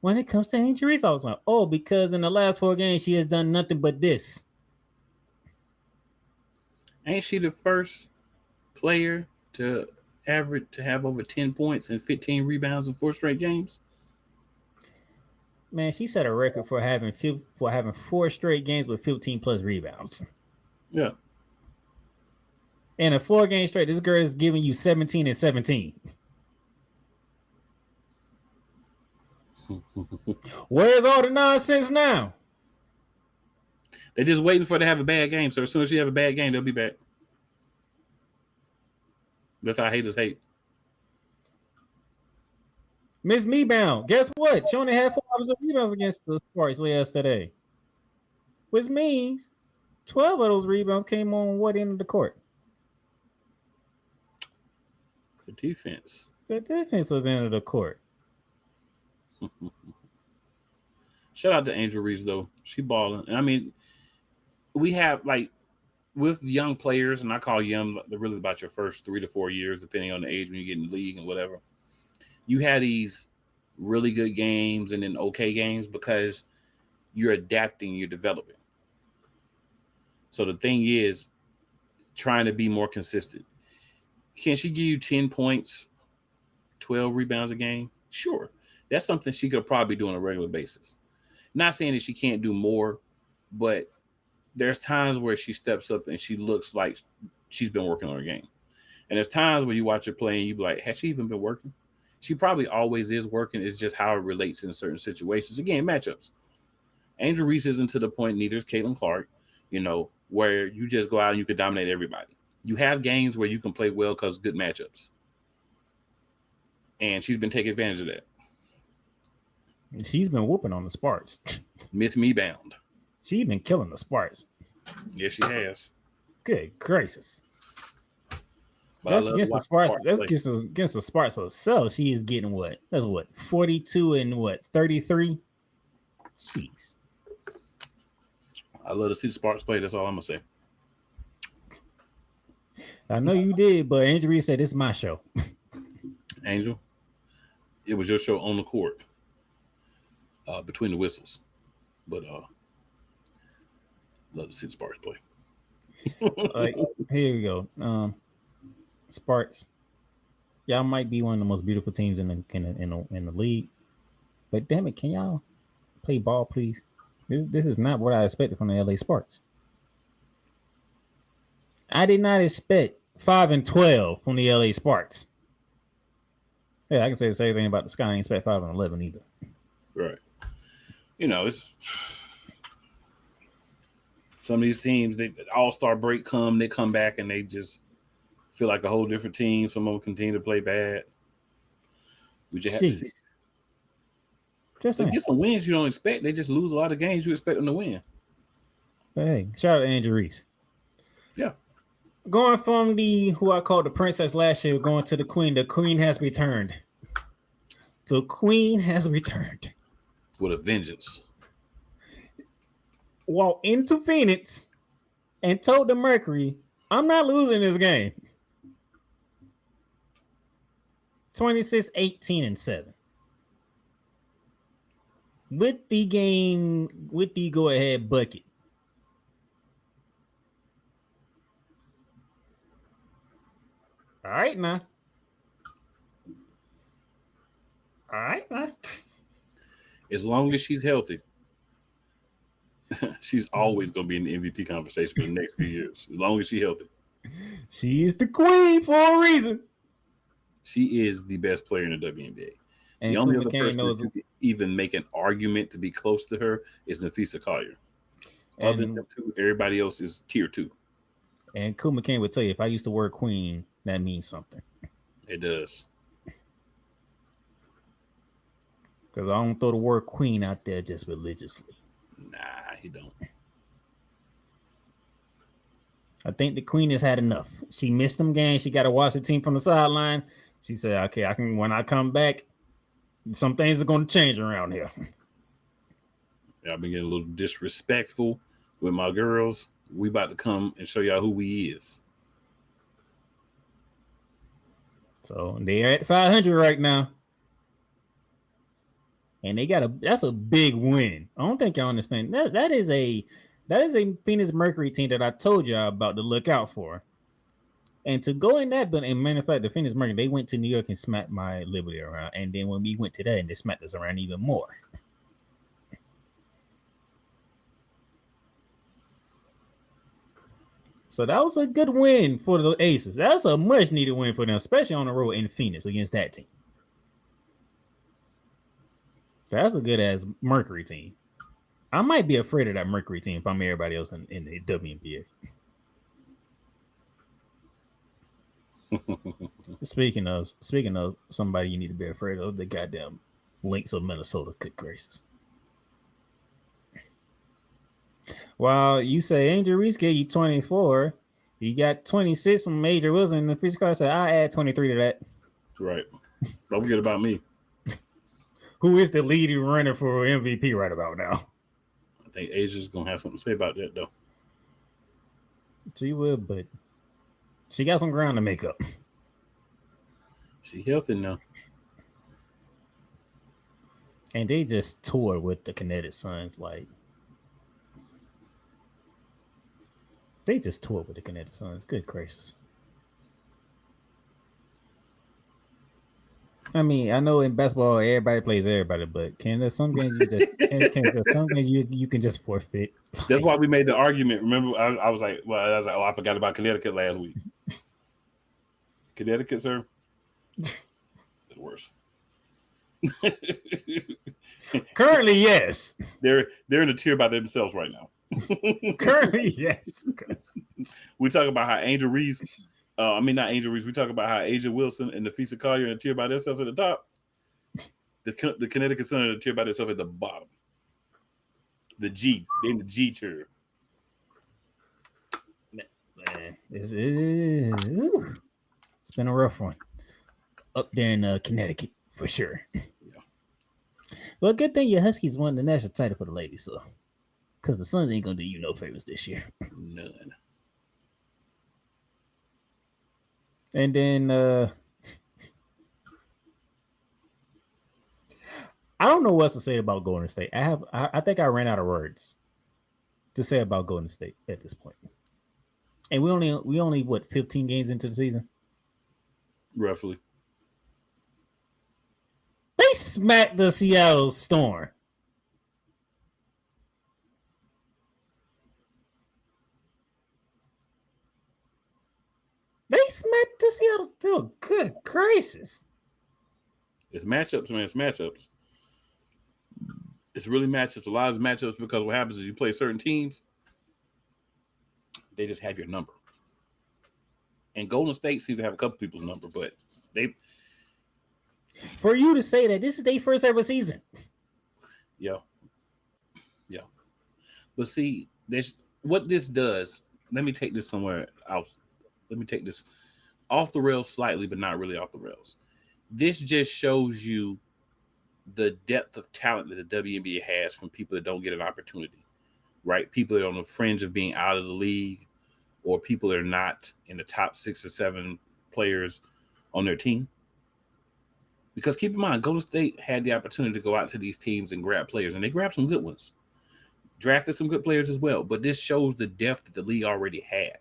when it comes to Angel Reese all the time? Oh, because in the last 4 games she has done nothing but this. Ain't she the first player to have over 10 points and 15 rebounds in 4 straight games? Man, she set a record for having 4 straight games with 15 plus rebounds. Yeah. And a 4-game straight, this girl is giving you 17 and 17. Where's all the nonsense now? They're just waiting for her to have a bad game. So as soon as she have a bad game, they'll be back. That's how haters hate. Miss Mebound. Guess what? She only had 4 hours of rebounds against the Sparks yesterday, which means 12 of those rebounds came on what end of the court? The defense. The defensive end of the court. Shout out to Angel Reese though. She balling. And I mean, we have like with young players, and I call young really about your first 3 to 4 years, depending on the age when you get in the league and whatever. You had these really good games and then okay games because you're adapting, you're developing. So the thing is trying to be more consistent. Can she give you 10 points, 12 rebounds a game? Sure. That's something she could probably do on a regular basis. Not saying that she can't do more, but there's times where she steps up and she looks like she's been working on her game. And there's times where you watch her play and you be like, has she even been working? She probably always is working. It's just how it relates in certain situations. Again, matchups. Angel Reese isn't to the point, neither is Caitlin Clark, where you just go out and you can dominate everybody. You have games where you can play well because good matchups. And she's been taking advantage of that. She's been whooping on the Sparks. Miss Me Bound. She's been killing the Sparks. Yes, she has. Good gracious. But That's against the Sparks. That's against the Sparks herself. She is getting what? That's what? 42 and what? 33? Jeez. I love to see the Sparks play. That's all I'm gonna say. I know you did, but Angel Reese said, "This is my show." Angel, it was your show on the court, between the whistles. But love to see the Sparks play. Here you go. Sparks. Y'all might be one of the most beautiful teams in the league, but damn it, can y'all play ball, please? This is not what I expected from the LA Sparks. I did not expect 5-12 from the LA Sparks. Yeah, I can say the same thing about the Sky. I ain't expect 5-11 either. Right. It's some of these teams. They All-Star break they come back and they just feel like a whole different team. Some of them continue to play bad. We just have to see. They get some wins you don't expect. They just lose a lot of games you expect them to win. But hey, shout out to Angel Reese. Yeah. Going from who I called the princess last year, going to the queen. The queen has returned. The queen has returned. With a vengeance. Walked into Phoenix and told the Mercury, I'm not losing this game. 26, 18, and 7. With the go-ahead bucket. All right, now. As long as she's healthy, she's always going to be in the MVP conversation for the next few years. As long as she's healthy. She is the queen for a reason. She is the best player in the WNBA. And the only other person who can even make an argument to be close to her is Nafisa Collier. Other than them two, everybody else is tier 2. And Cool McCain would tell you, if I use the word queen, that means something. It does. Because I don't throw the word queen out there just religiously. Nah, he don't. I think the queen has had enough. She missed some games. She got to watch the team from the sideline. She said, okay, when I come back, some things are going to change around here. Yeah, I've been getting a little disrespectful with my girls. We about to come and show y'all who we is. So they're at 500 right now. And that's a big win. I don't think y'all understand. That is a Phoenix Mercury team that I told y'all about to look out for. And to go in that, but in matter of fact, the Phoenix Mercury, they went to New York and smacked my Liberty around. And then when we went to that, and they smacked us around even more. So that was a good win for the Aces. That's a much needed win for them, especially on the road in Phoenix against that team. That's a good ass Mercury team. I might be afraid of that Mercury team if I'm everybody else in the WNBA. Speaking of somebody you need to be afraid of, the goddamn Lynx of Minnesota. Good gracious. While you say Angel Reese gave you 24, you got 26 from Major Wilson. And the fish card said, I'll add 23 to that. Right. Don't forget about me. Who is the leading runner for MVP right about now? I think Asia's going to have something to say about that, though. She will, but she got some ground to make up. She healthy now. And they just toured with the Kinetic Suns. Like, they just toured with the Kinetic Suns. Good gracious. I mean, I know in basketball everybody plays everybody, but there's some games you can just forfeit. That's why we made the argument. Remember, I was like, oh, I forgot about Connecticut last week. Connecticut, sir, the worst. Currently, yes. They're in a tier by themselves right now. Currently, yes. We talk about how Angel Reese. Not Angel Reese. We talk about how Asia Wilson and Nafisa Collier in a tier by themselves at the top. The Connecticut Sun in a tier by themselves at the bottom. The G. They're in the G tier. Man, it's been a rough one. Up there in Connecticut, for sure. Yeah. Well, good thing your Huskies won the national title for the ladies, so. Because the Suns ain't going to do you no favors this year. None. And then I don't know what else to say about Golden State. I think I ran out of words to say about Golden State at this point. And we only what 15 games into the season? Roughly. They smacked the Seattle Storm. They smacked the Seattle Storm. Good gracious. It's matchups, man. It's matchups. It's really matchups. A lot of matchups because what happens is you play certain teams, they just have your number. And Golden State seems to have a couple people's number, but they. For you to say that this is their first ever season. Yeah. But see, what this does, let me take this somewhere else. Let me take this off the rails slightly, but not really off the rails. This just shows you the depth of talent that the WNBA has from people that don't get an opportunity, right? People that are on the fringe of being out of the league or people that are not in the top 6 or 7 players on their team. Because keep in mind, Golden State had the opportunity to go out to these teams and grab players, and they grabbed some good ones. Drafted some good players as well. But this shows the depth that the league already had.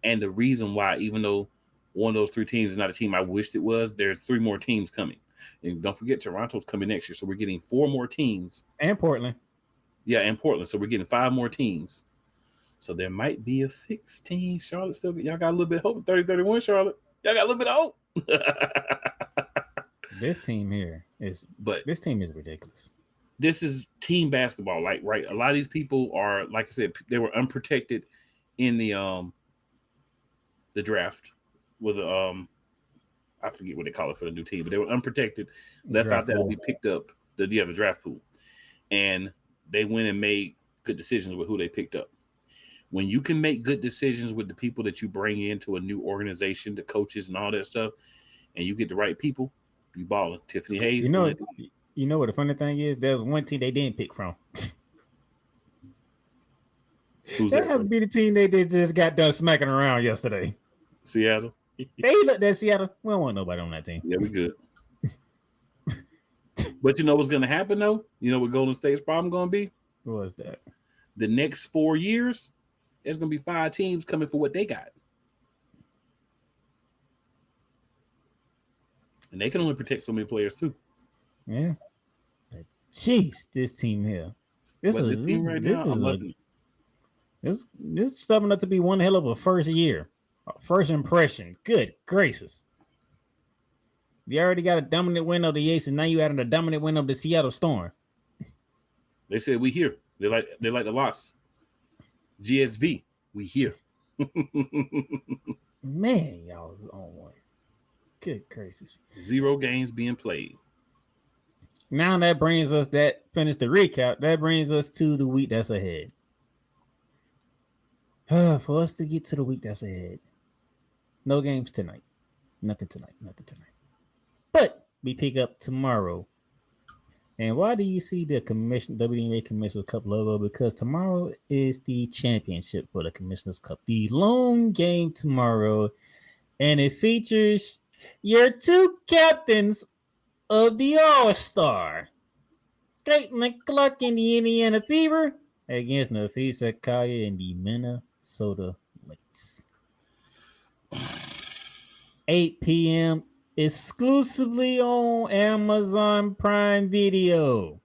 And the reason why, even though one of those 3 teams is not a team I wished it was, there's 3 more teams coming. And don't forget, Toronto's coming next year. So we're getting 4 more teams. And Portland. Yeah, and Portland. So we're getting 5 more teams. So there might be a 16. Charlotte still, y'all got a little bit of hope. 30-31, Charlotte. Y'all got a little bit of hope. This team here is ridiculous. This is team basketball. Like, right, a lot of these people are, like I said, they were unprotected in the draft with I forget what they call it for the new team, but they were unprotected, left out there to be picked up, the draft pool. And they went and made good decisions with who they picked up. When you can make good decisions with the people that you bring into a new organization, the coaches and all that stuff, and you get the right people, you balling. Tiffany Hayes. You know what the funny thing is? There's one team they didn't pick from. Who's that? Have to be the team they just got done smacking around yesterday. Seattle. They looked at Seattle. We don't want nobody on that team. Yeah, we good. But you know what's going to happen, though? You know what Golden State's problem going to be? What was that? The next 4 years, there's going to be 5 teams coming for what they got. And they can only protect so many players, too. Yeah. Jeez, this team here. This is stepping up to be one hell of a first year. First impression. Good gracious. You already got a dominant win of the Aces, and now you added a dominant win of the Seattle Storm. They said we here. They like the locks. GSV, we here. Man, y'all was on one. Good gracious. 0 games being played. Now that brings us finish the recap. That brings us to the week that's ahead. For us to get to the week that's ahead. No games tonight. Nothing tonight. But we pick up tomorrow. And why do you see the WNBA Commissioner's Cup logo? Because tomorrow is the championship for the Commissioner's Cup. The long game tomorrow. And it features your two captains of the All-Star. Caitlin Clark in the Indiana Fever against Nafisa Kaya in the Minnesota Lynx. 8 p.m. exclusively on Amazon Prime Video.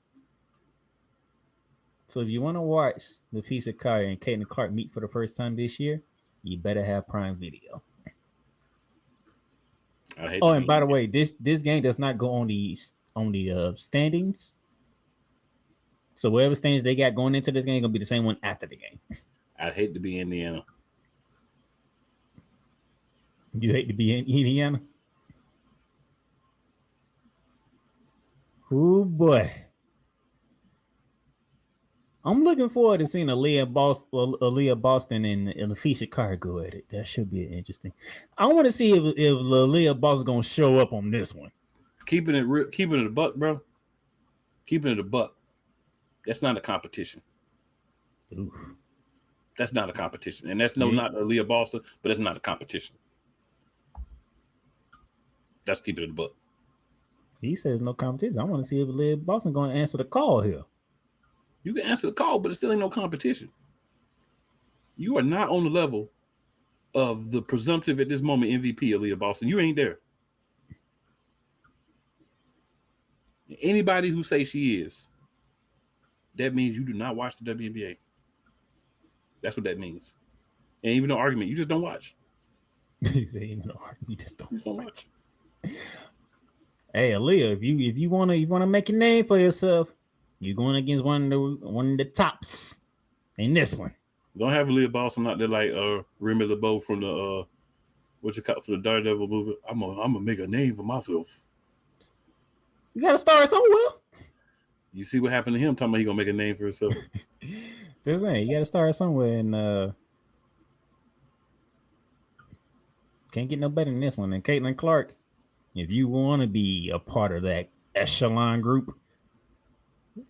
So if you want to watch Nafisa Kaya and Caitlin Clark meet for the first time this year, you better have Prime Video. Oh, and by the way, this game does not go on the standings. So whatever standings they got going into this game gonna be the same one after the game. I'd hate to be Indiana. You hate to be in Indiana? Oh boy. I'm looking forward to seeing Aaliyah Boston and Lakeisha Carr go at it. That should be interesting. I want to see if Aaliyah Boston's gonna show up on this one. Keeping it a buck, bro. Keeping it a buck. That's not a competition. Oof. That's not a competition. And that's not Aaliyah Boston, but that's not a competition. That's keeping it a buck. He says no competition. I want to see if Aaliyah Boston going to answer the call here. You can answer the call, but it still ain't no competition. You are not on the level of the presumptive at this moment MVP, Aaliyah Boston. You ain't there. Anybody who says she is, that means you do not watch the WNBA. That's what that means. And even no argument, you just don't watch. He said, even no argument, you just don't watch. Hey, Aaliyah, if you wanna make a name for yourself, you're going against one of the tops in this one. Don't have Aaliyah Boston out there like Remy LeBeau from the for the Daredevil movie. I'm gonna make a name for myself. You gotta start somewhere. You see what happened to him? Talking about he gonna make a name for himself. Just saying, you gotta start somewhere, and can't get no better than this one. And Caitlin Clark, if you want to be a part of that echelon group,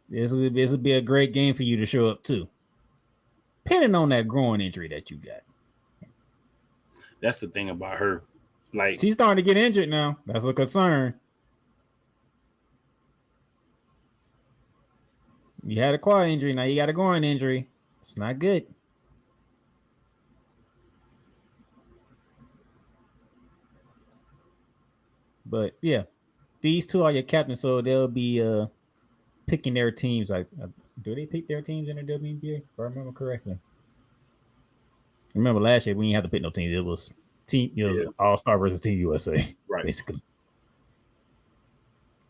this will be a great game for you to show up to. Depending on that groin injury that you got. That's the thing about her. Like, she's starting to get injured now. That's a concern. You had a quad injury, now you got a groin injury. It's not good. But yeah, these two are your captains, so they'll be picking their teams. Like, do they pick their teams in the WNBA? If I remember correctly. Remember last year we didn't have to pick no teams. It was All-Star versus Team USA, right? Basically.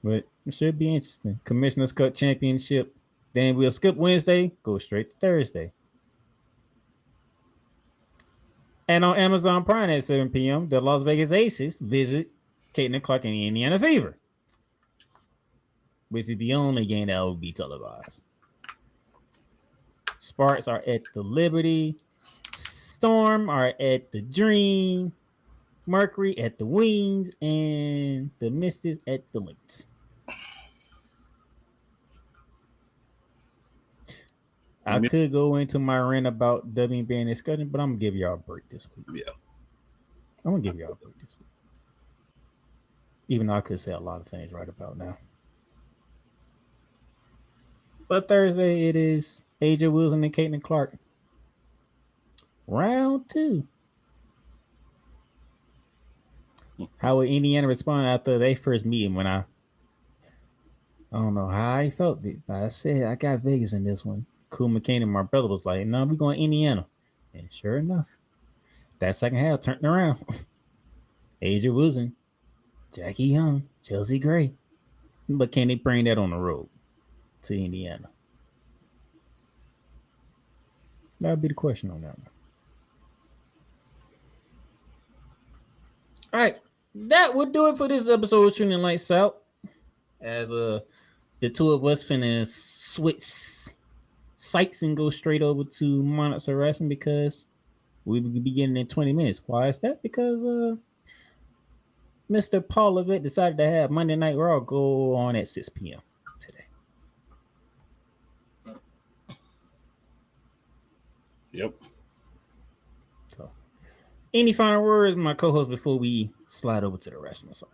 But it should be interesting. Commissioner's Cup Championship. Then we'll skip Wednesday, go straight to Thursday. And on Amazon Prime at 7 p.m., the Las Vegas Aces visit Caitlin Clark and the Indiana Fever, which is the only game that will be televised. Sparks are at the Liberty. Storm are at the Dream. Mercury at the Wings. And the Mystics at the Lynx. I could go into my rant about WNBA and discussion, but I'm going to give y'all a break this week. Yeah. I'm going to give y'all a break this week. Even though I could say a lot of things right about now. But Thursday, it is AJ Wilson and Caitlin Clark. Round 2. How will Indiana respond after their first meeting when I don't know how I felt, but I said I got Vegas in this one. Cool McCain and my brother was like, no, we're going Indiana. And sure enough, that second half turned around. AJ Wilson, Jackie Young, Chelsea Gray. But can they bring that on the road to Indiana? That would be the question on that one. All right. that would do it for this episode of Shooting Lights Out. As the two of us finna switch sites and go straight over to Monarchs of Wrestling because we will be beginning in 20 minutes. Why is that? Because Mr. Paul Levesque decided to have Monday Night Raw go on at 6 p.m. today. Yep. So, any final words, my co-host, before we slide over to the wrestling side?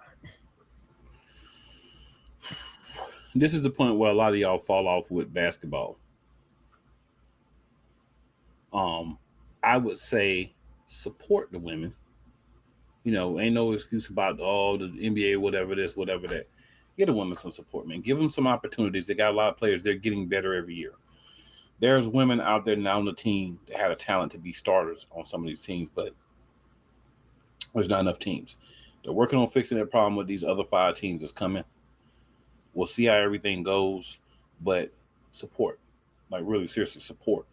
This is the point where a lot of y'all fall off with basketball. I would say support the women. You know, ain't no excuse about the NBA, whatever this, whatever that. Get the women some support, man. Give them some opportunities. They got a lot of players. They're getting better every year. There's women out there now on the team that have a talent to be starters on some of these teams, but there's not enough teams. They're working on fixing that problem with these other 5 teams that's coming. We'll see how everything goes, but support, like really seriously support.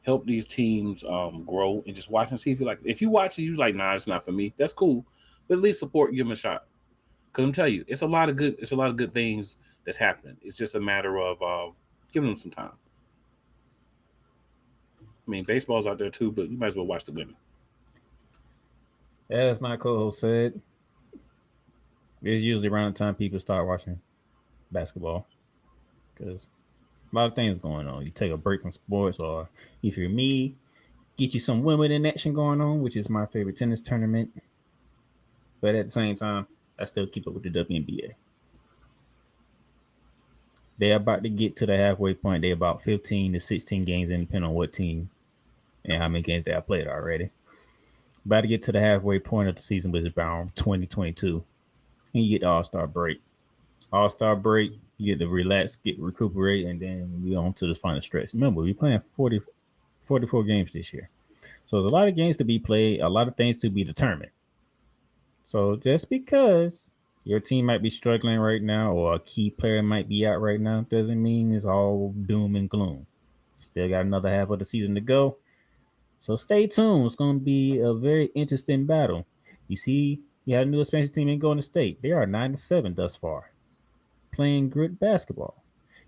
Help these teams grow and just watch and see if you like. If you watch it, you're like, nah, it's not for me. That's cool, but at least support, give them a shot. Because I'm telling you, it's a lot of good things that's happening. It's just a matter of giving them some time. I mean, baseball's out there too, but you might as well watch the women. As my co-host said, it's usually around the time people start watching basketball because a lot of things going on. You take a break from sports, or if you're me, get you some women action going on, which is my favorite tennis tournament. But at the same time, I still keep up with the WNBA. They're about to get to the halfway point. They're about 15 to 16 games in, depending on what team and how many games they have played already. About to get to the halfway point of the season, which is around 2022. And you get the All-Star break. All-Star break, you get to relax, recuperate, and then we on to the final stretch. Remember, we're playing 44 games this year. So there's a lot of games to be played, a lot of things to be determined. So just because your team might be struggling right now or a key player might be out right now doesn't mean it's all doom and gloom. Still got another half of the season to go. So stay tuned. It's going to be a very interesting battle. You see, you have a new expansion team in Golden State. They are 9-7 thus far, playing good basketball.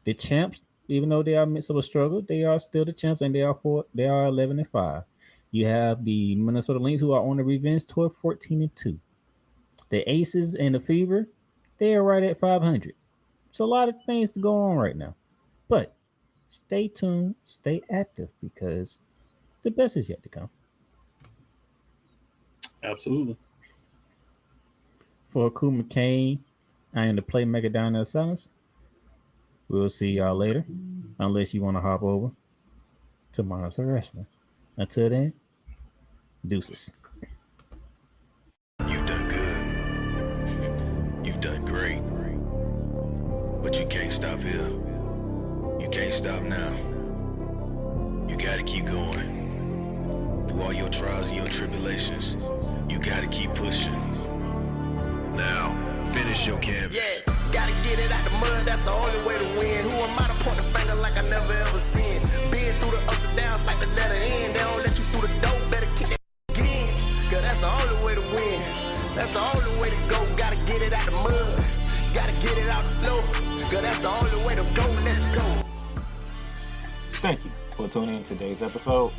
The champs, even though they are midst of a struggle, they are still the champs, and they are 11-5. You have the Minnesota Lynx, who are on the revenge tour, 14-2. The Aces and the Fever, they are right at 500. It's a lot of things to go on right now. But stay tuned, stay active, because the best is yet to come. Absolutely. For Ku McCain, I am the Playmaker down there, Silence. We'll see y'all later, unless you want to hop over to Monarchs of Wrestling. Until then, deuces. You've done good. You've done great. But you can't stop here. You can't stop now. You gotta keep going. Through all your trials and your tribulations, you gotta keep pushing. Now, finish your canvas. Yeah, gotta get it out the mud, that's the only way to win. Who am I to point the finger like I never ever seen? Been through the ups and downs like the letter N. They don't let you through the door, better kick that again. Cause that's the only way to win. That's the only way to go. Gotta get it out the mud. Gotta get it out the flow. Cause that's the only way to go. Let's go. Thank you for tuning in to today's episode.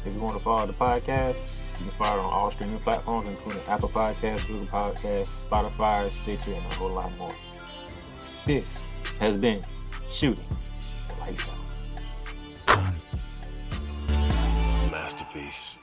If you want to follow the podcast, you can follow it on all streaming platforms, including Apple Podcasts, Google Podcasts, Spotify, Stitcher, and a whole lot more. This has been Shooting Lights Out. Masterpiece.